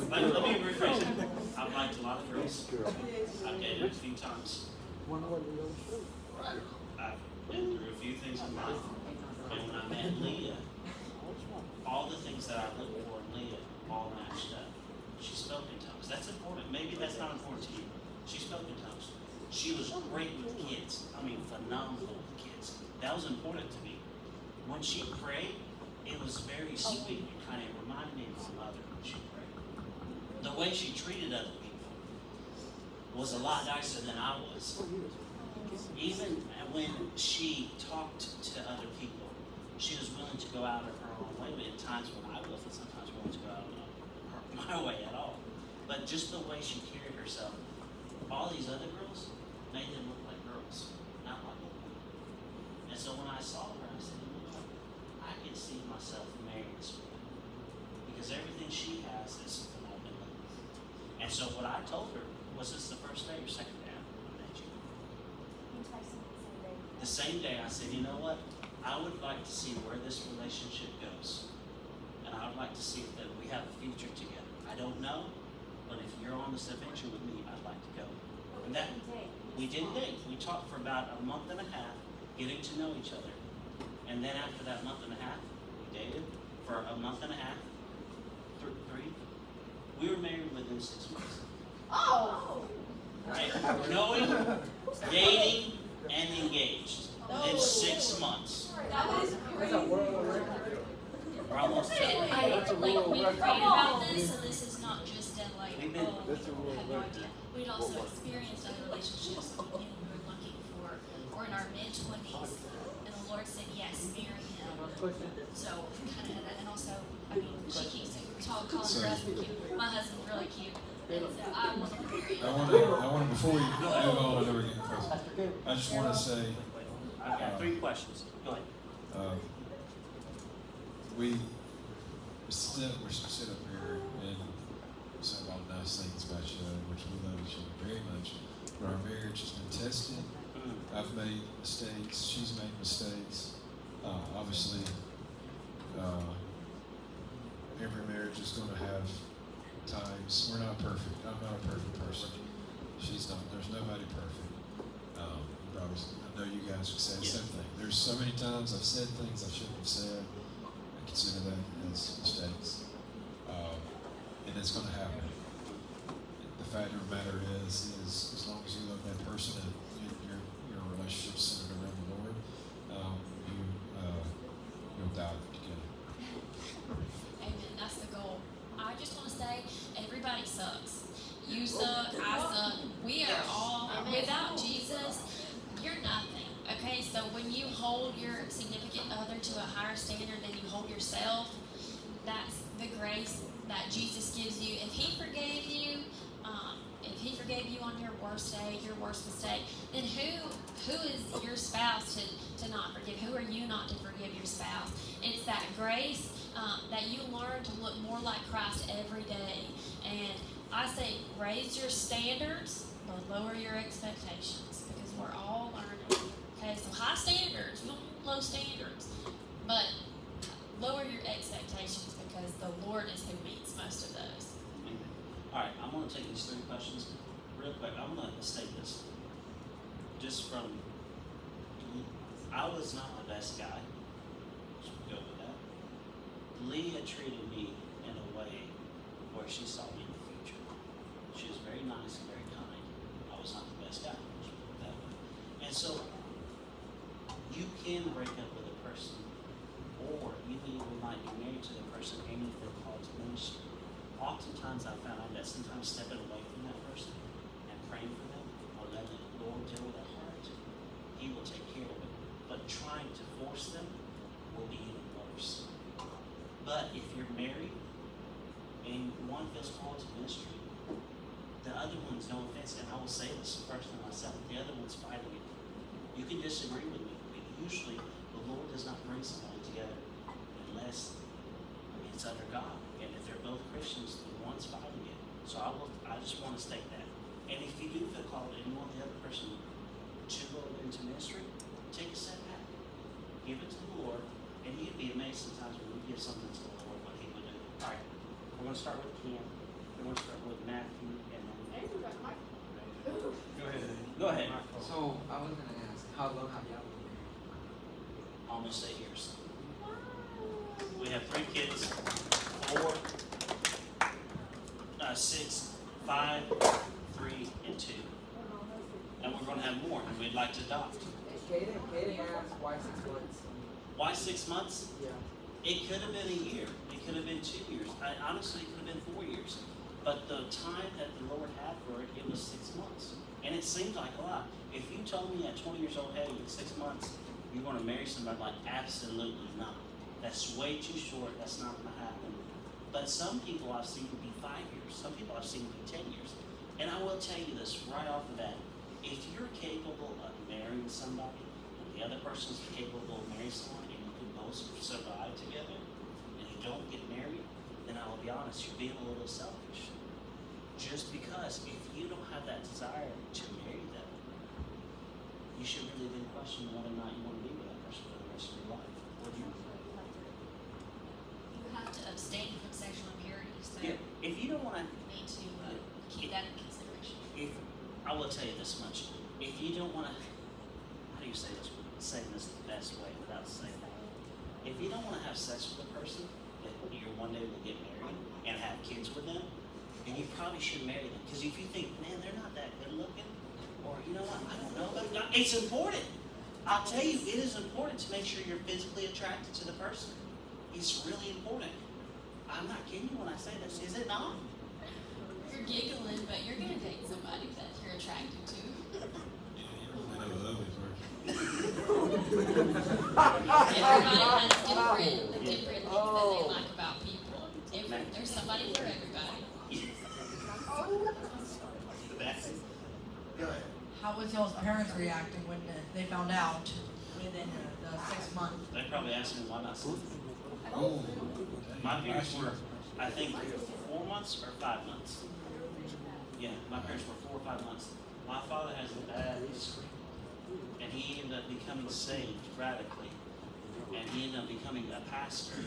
Let me rephrase it. I've liked a lot of girls. I've dated a few times. I've been through a few things in life. And when I met Leah, all the things that I looked for in Leah all matched up. She spoke in tongues. That's important. Maybe that's not important to you. She spoke in tongues. She was great with kids. I mean, phenomenal with kids. That was important to me. When she prayed, it was very sweet. It kind of reminded me of my mother when she prayed. The way she treated other people was a lot nicer than I was. Even when she talked to other people, she was willing to go out of her own way. At times when I wasn't, sometimes willing to go out of my way at all. But just the way she carried herself, all these other girls made them look like girls, not like women. And so when I saw her, I said, I can see myself marrying this woman because everything she has is something I've been looking for. And so what I told her was, this the first day or second day I met you? The same day I said, you know what? I would like to see where this relationship goes. I would like to see that we have a future together. I don't know, but if you're on this adventure with me, I'd like to go. And that, we didn't date. We talked for about a month and a half, getting to know each other. And then after that month and a half, we dated for a month and a half, three. We were married within 6 months. Oh! Right? Knowing, dating, and engaged in 6 months. That is That's a world record. We're almost there. We prayed about this, and this is not just like, We've been- oh, That's a we real had no record. idea. We'd also experienced other relationships that we were looking for. We're in our mid-20s, and the Lord said, yes, marry him. So, kind of, and also, I mean, she keeps calling her husband cute. My husband's really cute. And so I want to marry him. I want to, before we move on, I know we're getting close. I just want to say, I've got 3 questions. Go ahead. we sit up here and say a lot of nice things about each other, which we love each other very much. But our marriage has been tested. I've made mistakes. She's made mistakes. Obviously, every marriage is going to have times. We're not perfect. I'm not a perfect person. She's not. There's nobody perfect. I know you guys would say the same thing. There's so many times I've said things I shouldn't have said. I consider that as mistakes. And it's going to happen. The fact of the matter is as long as you love that person and your relationship's centered around the Lord, you'll die together. Amen. That's the goal. I just want to say, everybody sucks. You suck. I suck. We are all, without Jesus, you're nothing. Okay? So when you hold your significant other to a higher standard than you hold yourself, that's the grace that Jesus gives you. If He forgave you, on your worst day, your worst mistake, then who is your spouse to not forgive? Who are you not to forgive your spouse? It's that grace that you learn to look more like Christ every day. And I say, raise your standards, but lower your expectations, because we're all learning. Okay, so high standards, we don't want low standards, but lower your expectations, because the Lord is who meets most of those. All right, I'm going to take these 3 questions real quick. I'm going to state this. Just from, I was not the best guy. Should we go with that? Leah treated me in a way where she saw me in the future. She was very nice and very kind. I was not the best guy. Let's put it that way. And so, you can break up with a person, or even you might be married to the person and you feel called to ministry. Oftentimes I found that sometimes stepping away from that person and praying for them or letting the Lord deal with their heart, He will take care of it. But trying to force them will be even worse. But if you're married and one feels called to ministry, the other one's, no offense, and I will say this personally myself, the other one's fighting it. You can disagree with me, but usually the Lord does not bring somebody together unless it's under God. And if they're both Christians, the one's fighting it. So I just want to state that. And if you do feel called and you want the other person to go into ministry, take a step back. Give it to the Lord. And you'd be amazed sometimes when you give something to the Lord, what He would do. All right. We're going to start with Ken. We're going to start with Matthew. And then Go ahead. Go ahead. So I was gonna ask, how long have y'all been married? Almost 8 years. We have 3 kids. 4, 6, 5, 3, and 2. And we're going to have more, and we'd like to adopt. Kaden asked why 6 months? Why 6 months? Yeah. It could have been a year. It could have been 2 years. Honestly, it could have been 4 years. But the time that the Lord had for it, it was 6 months. And it seemed like a lot. If you told me at 20 years old, hey, in 6 months, you're going to marry somebody, like, absolutely not. That's way too short. That's not going to happen. But some people I've seen be 5 years. Some people I've seen be 10 years. And I will tell you this right off the bat. If you're capable of marrying somebody, and the other person's capable of marrying someone, and you can both survive together, and you don't get married, then I will be honest, you're being a little selfish. Just because if you don't have that desire to marry them, you should really then question whether or not you want to be with that person for the rest of your life. Would you? You have to to abstain from sexual impurity, so Yeah, if you don't want to, we need to keep that in consideration. if I will tell you this much, if you don't want to, how do you say this? Saying this the best way without saying that. If you don't want to have sex with a person that you one day will get married and have kids with them, then you probably should marry them. Because if you think, man, they're not that good looking, or you know what, I don't know, but it's important. I'll tell you, it is important to make sure you're physically attracted to the person. It's really important. I'm not kidding you when I say this, is it not? You're giggling, but you're gonna date somebody that you're attracted to. I know the ugly part. Everybody has different things that they like about people. There's somebody for everybody. That's it. Go ahead. How was y'all's parents reacting when they found out within the 6 months? They probably asked me why not sleep. Oh. My parents were, I think, 4 months or 5 months. Yeah, my parents were 4 or 5 months. My father has a bad history, and he ended up becoming saved radically, and he ended up becoming a pastor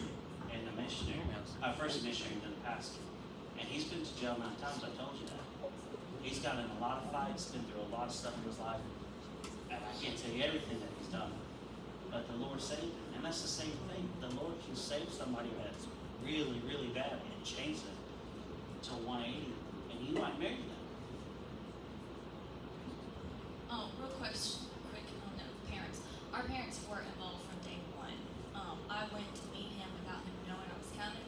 and a missionary. First a missionary and then a pastor. And he's been to jail 9 times, I told you that. He's gotten in a lot of fights, been through a lot of stuff in his life. And I can't tell you everything that he's done, but the Lord saved him. And that's the same thing. The Lord can save somebody that's really, really bad and change them to 180, and you might marry them. Real quick on the parents. Our parents were involved from day one. I went to meet him without him knowing I was coming,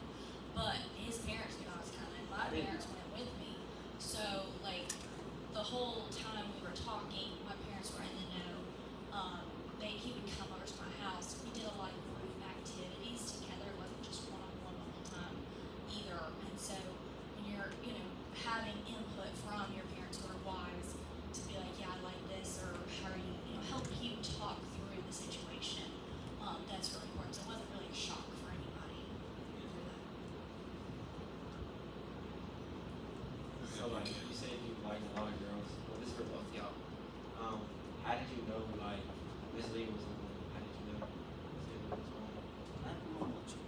but his parents knew I was coming. My parents went with me. So, like, the whole time we were talking, my parents were in the know. He would come over to my house. We did a lot of group activities together. It wasn't just one-on-one all the time either. And so, when you're, having input from your parents who are wise to be like, yeah, I like this, or how are you, help you talk through the situation. That's really important. So it wasn't really a shock for anybody through that. So like you said you like a lot of girls. Well, this is for both y'all. How did you know like Miss Lee was on? How did you know Miss Lee was on? I don't know what you.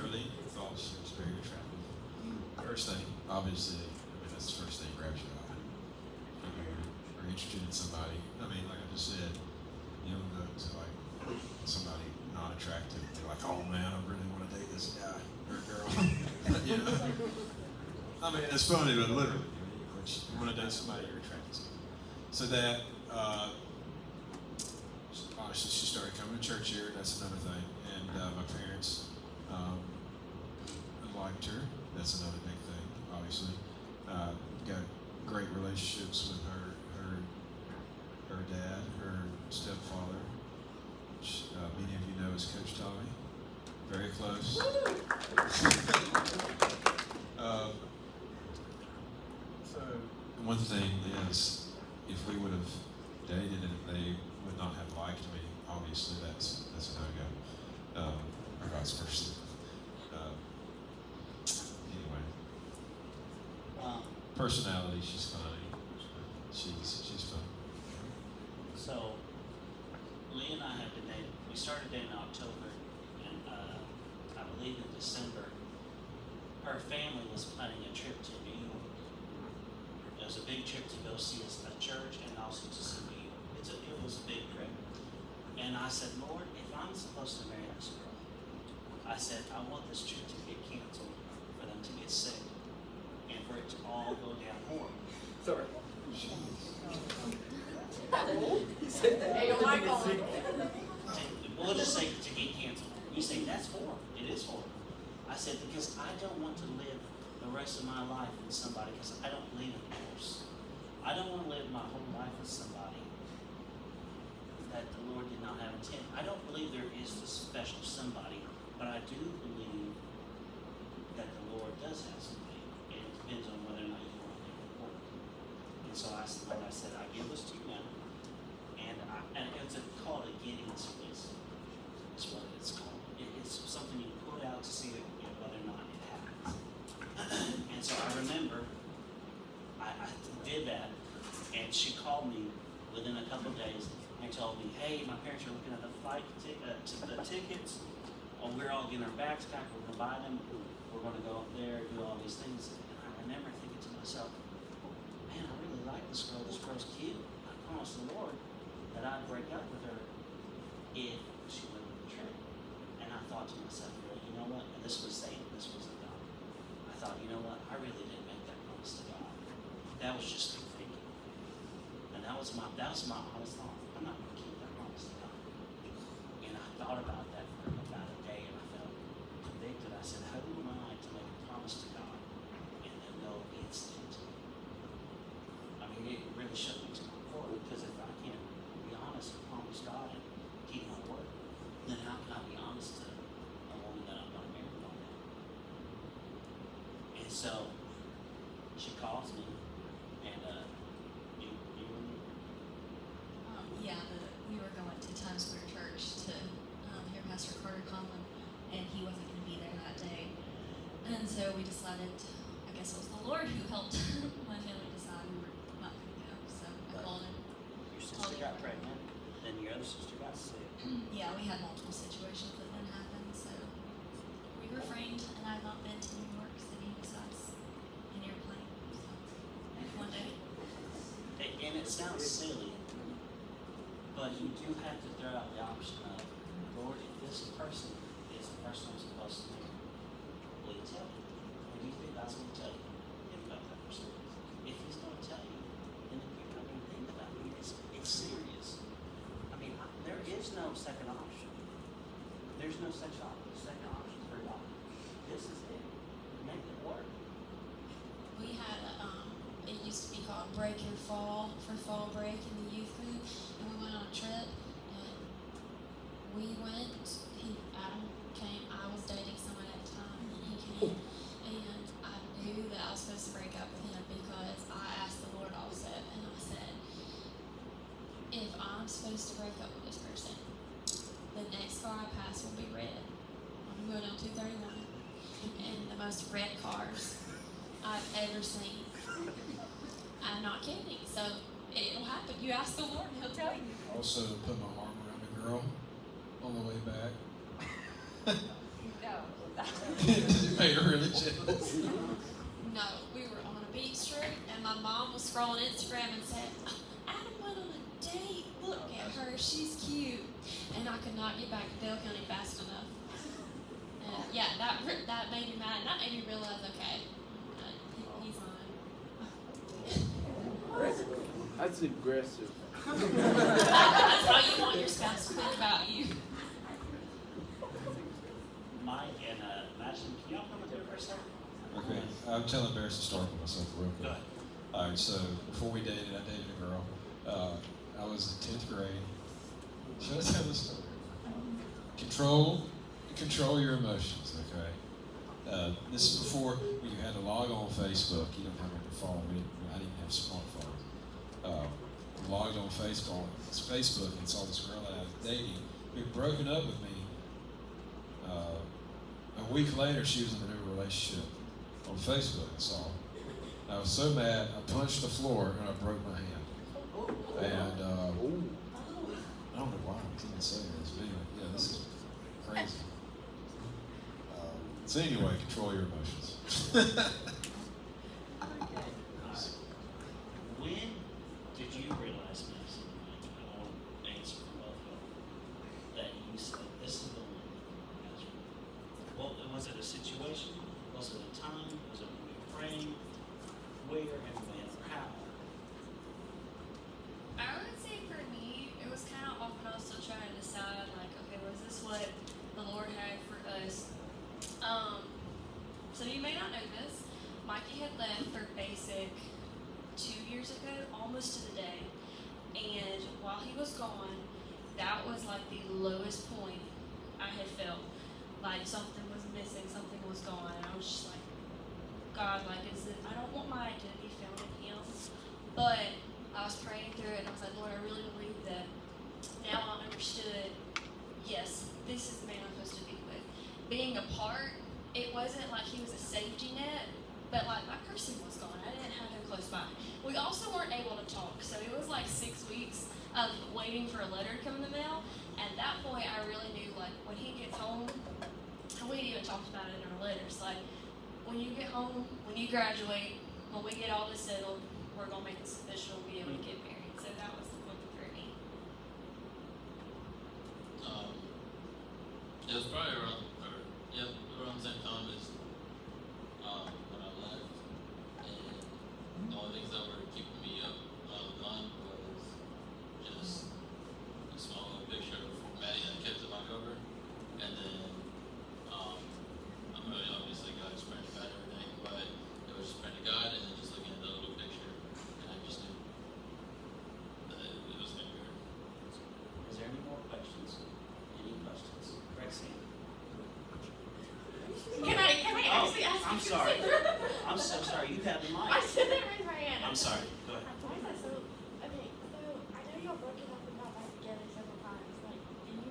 Really thought she was very attractive. First thing, obviously, that's the first thing that grabs your eye. If you're interested in somebody, like I just said, to like somebody not attractive, they're like, oh man, I really want to date this guy or girl. It's funny, but literally, you want to date somebody you're attracted to. So that, obviously, she started coming to church here. That's another thing, and my parents liked her. That's another big thing, obviously. Got great relationships with her dad, her stepfather, which many of you know as Coach Tommy. Very close. So, One thing is, if we would have dated and they would not have liked me, obviously that's a no-go, or vice versa. Anyway, personality, she's funny. She's fun. So, Lee and I have been dating. We started dating in October, and I believe in December, her family was planning a trip to New York. It was a big trip to go see a church and also to see New York. It was a big trip. And I said, Lord, if I'm supposed to marry this girl, I said, I want this trip to get canceled, for them to get sick, and for it to all go down horrible. Sorry. Hey, don't like all We'll just say to get canceled. You say, that's horrible. It is horrible. I said, because I don't want to live the rest of my life with somebody, because I don't believe in divorce. I don't want to live my whole life with somebody that the Lord did not have intent. I don't believe there is a special somebody, but I do believe that the Lord does have somebody. And it depends on whether or not you want to live with it. And so I said, I give this to you now. And it's called a Gideon's fleece. That's what it's called. It's something you put out to see whether or not it happens. And so I remember I did that, and she called me within a couple of days, and told me, hey, my parents are looking at the the tickets. Oh, we're all getting our bags packed. We're going to buy them. We're going to go up there, do all these things. And I remember thinking to myself, man, I really like this girl. This girl's cute. I promised the Lord that I'd break up with her if she went on the trip. And I thought to myself, well, you know what? And this was Satan. This wasn't God. I thought, you know what? I really didn't make that promise to God. That was just me thinking. And that was my honest thought. I'm not going to keep that promise to God. And I thought about that for about a day, and I felt convicted. I said, how am I to make a promise to God and then go against it? I mean, it really shook me to my core, because if I can't be honest and promise God and keep my word, then how can I be honest to a woman that I'm going to marry one day? And so she calls me, and We were going to Times Square Church to hear Pastor Carter Conlon, and he wasn't going to be there that day. And so we decided, I guess it was the Lord who helped my family decide we were not going to go. So I called him. your sister got pregnant, then your other sister got sick. Yeah, we had multiple situations that then happened, so we refrained, and I've not been to New York City besides an airplane. So one day. And it sounds silly, but you do have to throw out the option of, Lord, if this person is the person I'm supposed to marry, will you tell me? Or do you think God's going to tell you about that person? If He's going to tell you, then you're not going to think about it. It's serious. I mean, there is no second option. There's no second option for God. This is it. Make it work. We had it used to be called Break Your Fall for fall break in the youth group, and we went on a trip, and we went, Adam came, I was dating someone at the time, and he came, and I knew that I was supposed to break up with him because I asked the Lord also, and I said, if I'm supposed to break up with this person, the next car I pass will be red. I'm going down 231, and the most red cars I've ever seen. I'm not kidding. So it'll happen. You ask the Lord, He'll tell you. Also, put my arm around the girl on the way back. It made her really jealous. No, we were on a beach trip, and my mom was scrolling Instagram and said, Adam went on a date. Look at her. She's cute. And I could not get back to Dale County fast enough. And yeah, that made me mad. And that made me realize, okay, he's lying. That's aggressive. That's how you want your spouse to think about you. Mike and Madison, can y'all come up here for a second? Okay, I'm telling an embarrassing story for myself real Go quick. ahead. All right, so before we dated, I dated a girl. I was in 10th grade. Should I tell this story? Control your emotions, okay? This is before you had to log on Facebook. You didn't have a phone. I didn't have a smartphone. Logged on Facebook and saw this girl that I was dating who had broken up with me. A week later, she was in a new relationship on Facebook. I was so mad, I punched the floor and I broke my hand. And I don't know why I'm even saying this, but anyway, yeah, this is crazy. So anyway, control your emotions. When did you realize, Madison, I won't answer for both of them, that you said, this is the one that has me? Well, was it a situation? Was it a time? Was it when you were praying? Where and when or how? I would say for me, it was kind of off when I was still trying to decide, like, okay, was this what the Lord had for us? So you may not know this, Mikey had left for basic 2 years ago, almost to the day. And while he was gone, that was like the lowest point I had felt. Like something was missing, something was gone. And I was just like, God, like, I don't want my identity found in Him. But I was praying through it, and I was like, Lord, I really believe that now I understood, yes, this is the man I'm supposed to be with. Being apart, it wasn't like he was a safety net, but like my person was gone. I didn't have him close by. We also weren't able to talk, so it was like 6 weeks of waiting for a letter to come in the mail. At that point, I really knew, like, when he gets home, and we even talked about it in our letters, like, when you get home, when you graduate, when we get all this settled, we're gonna make this official, be able to get married. So that was the point for me. It was probably around, around the same time as when I left, and the only things that were keeping me up on was just a small little picture of Maddie that I kept in my cover, and then I'm really obviously God's praying to God and everything, but it was just praying to God and then just looking at the little picture, and I just knew that it was gonna be her. Is there any more questions? Any questions? Roxanne? Can I actually ask I'm you sorry. something? I'm so sorry. You have the I mic. shouldn't raise my hand. I'm sorry. Go ahead. So, okay, so I know y'all broke it up and got back together several times, like, and you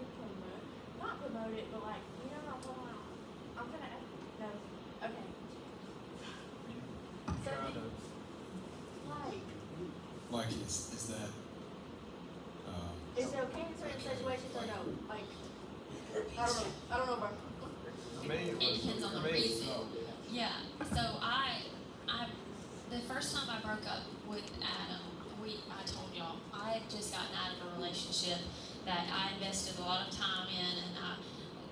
not promote it, but like, you know what I'm talking about? I'm gonna ask, no, okay. So, like, Like, is that, is it okay in certain situations or no? Like, I don't know, bro. For me, it It was, depends on for the me, reason. Yeah. So the first time I broke up with Adam, I told y'all, I had just gotten out of a relationship that I invested a lot of time in, and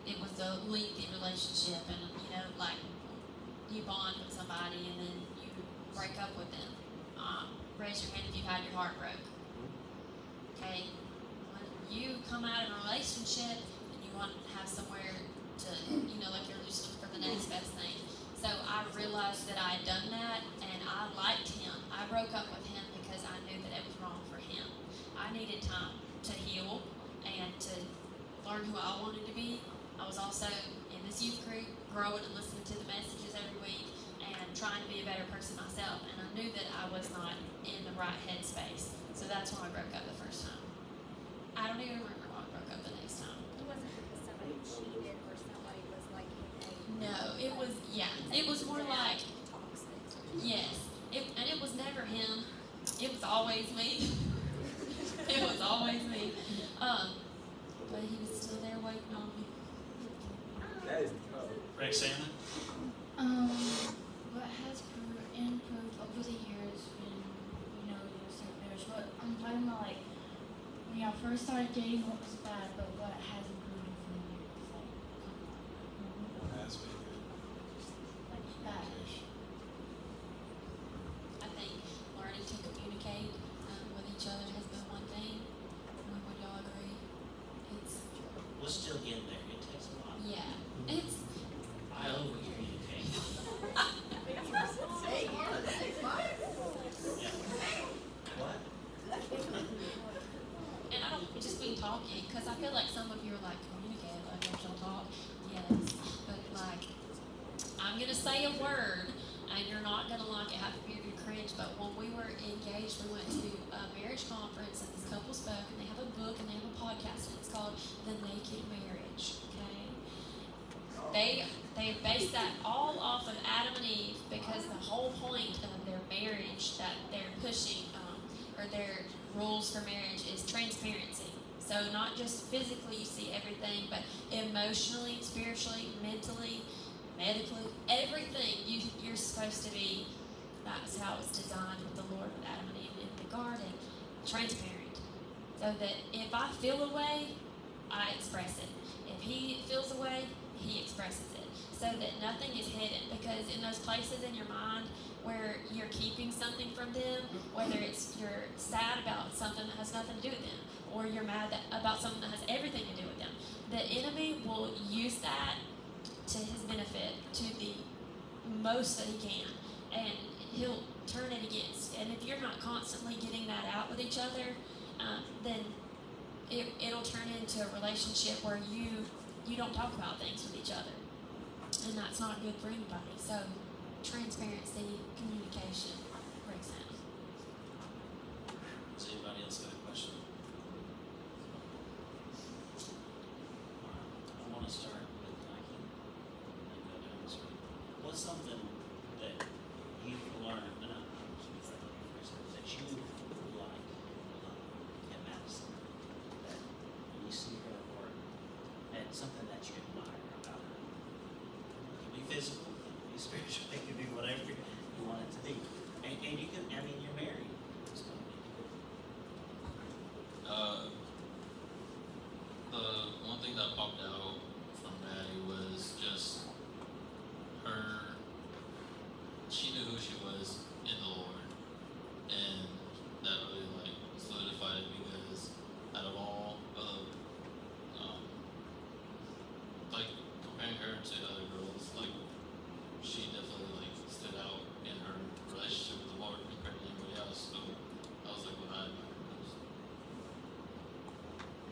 it was a lengthy relationship, and like you bond with somebody and then you break up with them. Raise your hand if you've had your heart broke. Okay. When you come out of a relationship and you want to have somewhere to, like you're just looking for the next best thing. So I realized that I had done that, and I liked him. I broke up with him because I knew that it was wrong for him. I needed time to heal and to learn who I wanted to be. I was also in this youth group, growing and listening to the messages every week and trying to be a better person myself. And I knew that I was not in the right headspace. So that's when I broke up the first time. I don't even remember when I broke up the next time. It wasn't because somebody cheated or somebody was like in a No, it was more like, yes, and it was never him. It was always me. It was always me. But he was still there waiting on me. Roxanne? What has improved over the years when you start marriage? What I'm talking about, like when y'all first started dating, what was bad, but what has improved over the years? has been good Like that. communication? I think learning to communicate with each other has been one thing. Would y'all agree? It's, We're still in there. It takes a lot. yeah, it's, I over communicate. Yeah. What? and I don't just mean talking, because I feel like some of you are like, communicate, like, don't y'all talk? Yes, but like, I'm gonna say a word, and you're not gonna like it, you're gonna cringe, but when we were engaged, we went to a marriage conference, and this couple spoke, and they have a book, and they have a podcast, and it's called The Naked Marriage, okay? They based that all off of Adam and Eve, because the whole point of their marriage that they're pushing, or their rules for marriage, is transparency. So not just physically you see everything, but emotionally, spiritually, mentally, medically, everything you're supposed to be. That's how it was designed with the Lord, with Adam and Eve in the garden, transparent. So that if I feel a way, I express it. If he feels a way, he expresses it. So that nothing is hidden, because in those places in your mind where you're keeping something from them, whether it's you're sad about something that has nothing to do with them, or you're mad about something that has everything to do with them, the enemy will use that to his benefit to the most that he can, and he'll turn it against. And if you're not constantly getting that out with each other, then it'll turn into a relationship where you don't talk about things with each other, and that's not good for anybody. So transparency, communication breaks down. Does anybody else have a question? I want to start with Nike and go down this way. What's something that you've learned that you like at Madison? physical, it can be spiritual, it can be whatever you want it to be. And you can, I mean, you're married. So, The one thing that popped out from Maddie was just her. She knew who she was in the Lord, and that really like solidified it because out of all of like comparing her to other girls, like she definitely like stood out in her relationship with the Lord compared to anybody else. So I was like, what I admire most.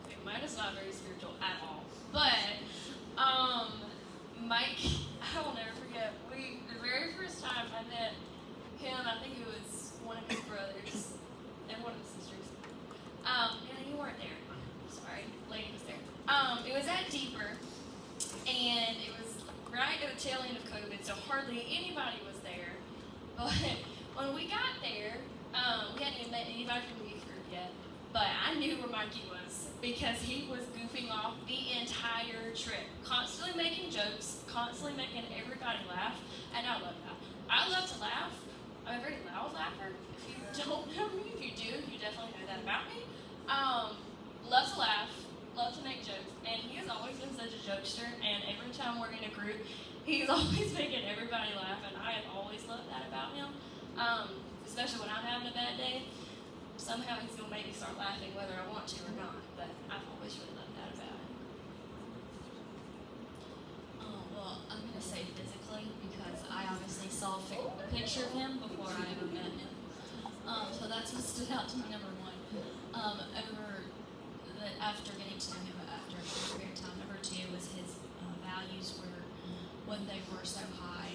Okay, mine is not very spiritual at all. But Mike, I will never forget. The very first time I met him, I think it was one of his brothers and one of his sisters. And you weren't there. Sorry, lady was there. It was at Deeper, and it was right at the tail end of COVID, so hardly anybody was there. But when we got there, we hadn't even met anybody from the youth group yet. But I knew where Mikey was because he was goofing off the entire trip, constantly making jokes, constantly making everybody laugh, and I love that. I love to laugh. I'm a very loud laugher. If you don't know me, if you do, you definitely know that about me. Love to laugh, love to make jokes, and he has always been such a jokester, and every time we're in a group, he's always making everybody laugh, and I have always loved that about him, especially when I'm having a bad day. Somehow he's going to make me start laughing whether I want to or not, but I've always really loved that about him. Well, I'm gonna say physically because I obviously saw a picture of him before I ever met him. So that's what stood out to me, number one. After getting to know him after a short period of time. Number two was his values were when they were so high.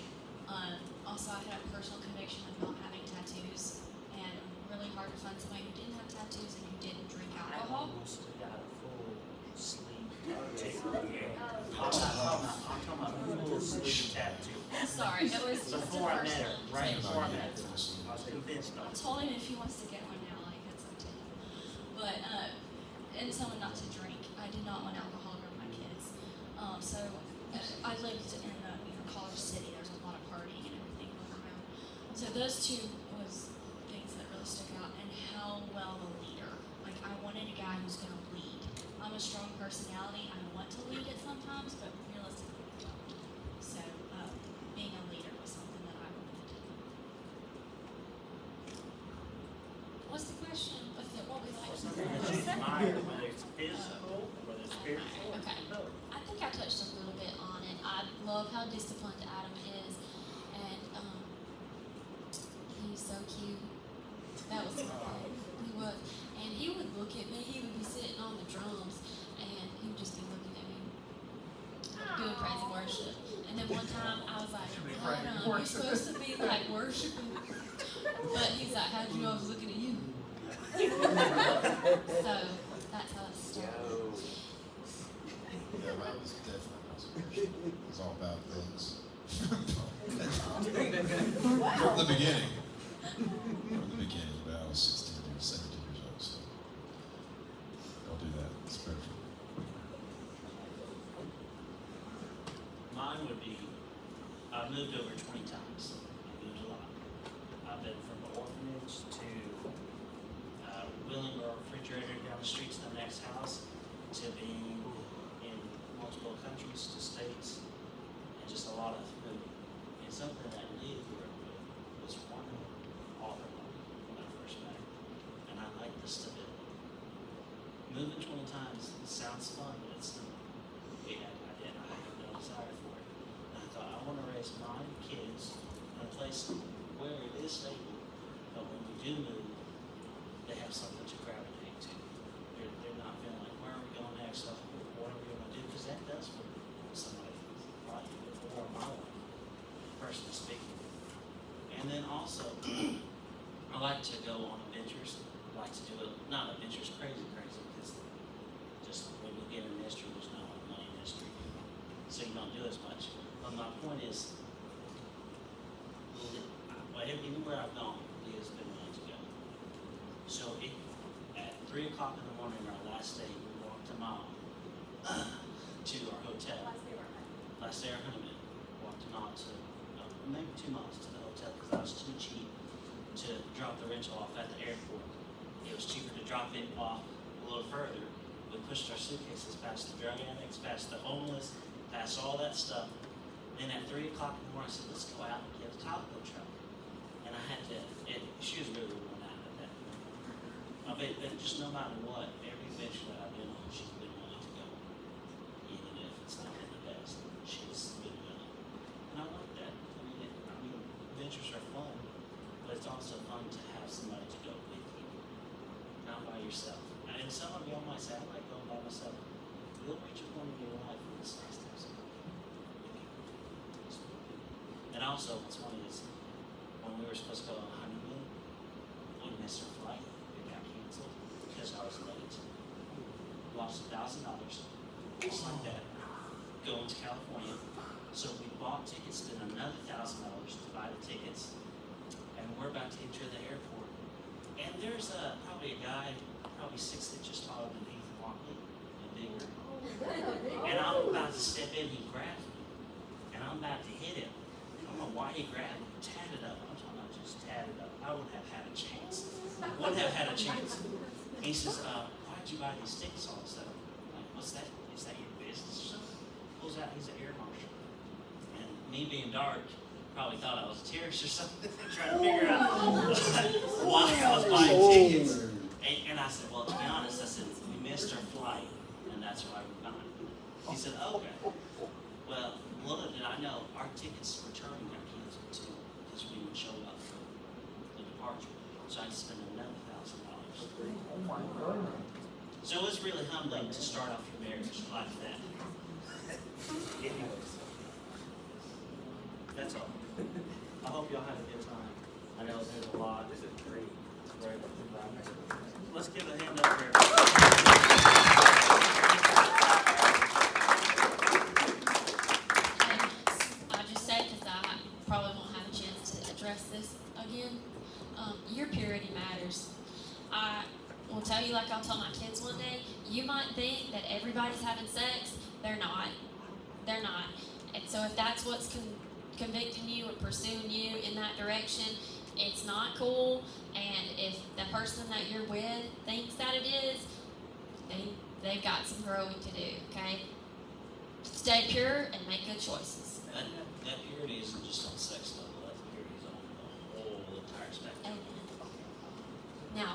Also, I had a personal conviction of not having tattoos, and really hard to find somebody who didn't have tattoos and who didn't drink alcohol. almost got a full sleeve tattoo. I'm talking about a full sleeve tattoo. Sorry, it was just a Before I met her, personal right conviction. before I met her, I was convinced I of it. told him if he wants to get one now, like that's up to him. But and someone not to drink. I did not want alcohol around my kids. So I lived in a college city. There's a lot of partying and everything going around. So those two was things that really stuck out, and how well a leader. Like I wanted a guy who's going to lead. I'm a strong personality. I want to lead it sometimes, but realistically, I don't. So being a leader was something that I wanted. What's the question? What we like? Something that you admire, whether it's physical, whether it's spiritual. Okay. I think I touched a little bit on it. I love how disciplined Adam is, and he's so cute. That was so fun. He was, and he would look at me. He would be sitting on the drums, and he would just be looking at me, doing praise and worship. And then one time I was like, Adam, you're supposed to be like worshiping, but he's like, how'd you know I was looking at you? So that's how it started. Yeah, mine was definitely not spiritual. It was all about things. From the beginning. From the beginning, but I was 16 years, 17 years old, so don't do that. It's spiritual. Mine would be, I've moved over 20 times. I've moved a lot. I've been from the orphanage to wheeling our refrigerator down the street to the next house, to being in multiple countries, to states, and just a lot of moving. And something that Leah grew up with was one all her life when I first met her. And I like the stability. Moving 20 times sounds fun, but it's not. I have no desire for it. And I thought, I want to raise my kids in a place where it is stable, but when we do move, they have something to gravitate to. They're not feeling like, where are we going next? What are we going to do? Because that does for somebody's life, or my life, personally speaking. And then also, I like to go on adventures. I like to do it, not adventures crazy, because just when you get in ministry, there's not like money in ministry. So you don't do as much. But my point is, anywhere I've gone, Leah's been willing to go. So at 3 o'clock in the morning, our last day, we walked a mile to our hotel. Last day of our honeymoon. Walked walked a mile to, maybe 2 miles to the hotel because I was too cheap to drop the rental off at the airport. It was cheaper to drop it off a little further. We pushed our suitcases past the drug addicts, past the homeless, past all that stuff. Then at 3 o'clock in the morning, I said, let's go out and get a taco truck. And I had to, she was really worn out at that point. But just no matter what, every venture that I've been on, she's been willing to go. Even if it's not been the best, she's been willing. And I like that. I mean, ventures are fun, but it's also fun to have somebody to go with you, not by yourself. And some of y'all might say, I like going by myself. You'll reach a point in your life when it's nice to have somebody with you. And also, what's funny is, when we were supposed to go on a honeymoon, we missed our flight. It got canceled because I was late. Lost $1,000, just like that, going to California. So we bought tickets, then another $1,000 to buy the tickets, and we're about to enter the airport. And there's probably a guy, probably 6 inches taller than Ethan Walkley, and bigger. And I'm about to step in, he grabs me, and I'm about to hit him. I don't know why he grabbed me, tatted up. I'm talking about just tatted up. I wouldn't have had a chance. Wouldn't have had a chance. He says, why'd you buy these tickets all of a sudden? I'm like, what's that? Is that your business or something? Pulls out, he's an air marshal. And me being dark, probably thought I was a terrorist or something, trying to figure out why I was buying tickets. And I said, well, to be honest, I said, we missed our flight, and that's why we're gone. He said, okay. Well, little did I know, our tickets returning got canceled too, because we didn't show up for the departure. So I had to spend another $1,000. So it was really humbling to start off your marriage like that. Anyways, that's all. I hope y'all had a good time. I know there's a lot. This is great. Great. Let's give a hand up here. I just said, because I probably won't have a chance to address this again. Your purity matters. I will tell you, like I'll tell my kids one day, you might think that everybody's having sex. They're not. They're not. And so if that's what's convicting you or pursuing you in that direction, it's not cool. And if the person that you're with thinks that it is, they've got some growing to do, okay? Stay pure and make good choices. That purity isn't just on sex level, that purity is on the whole entire spectrum.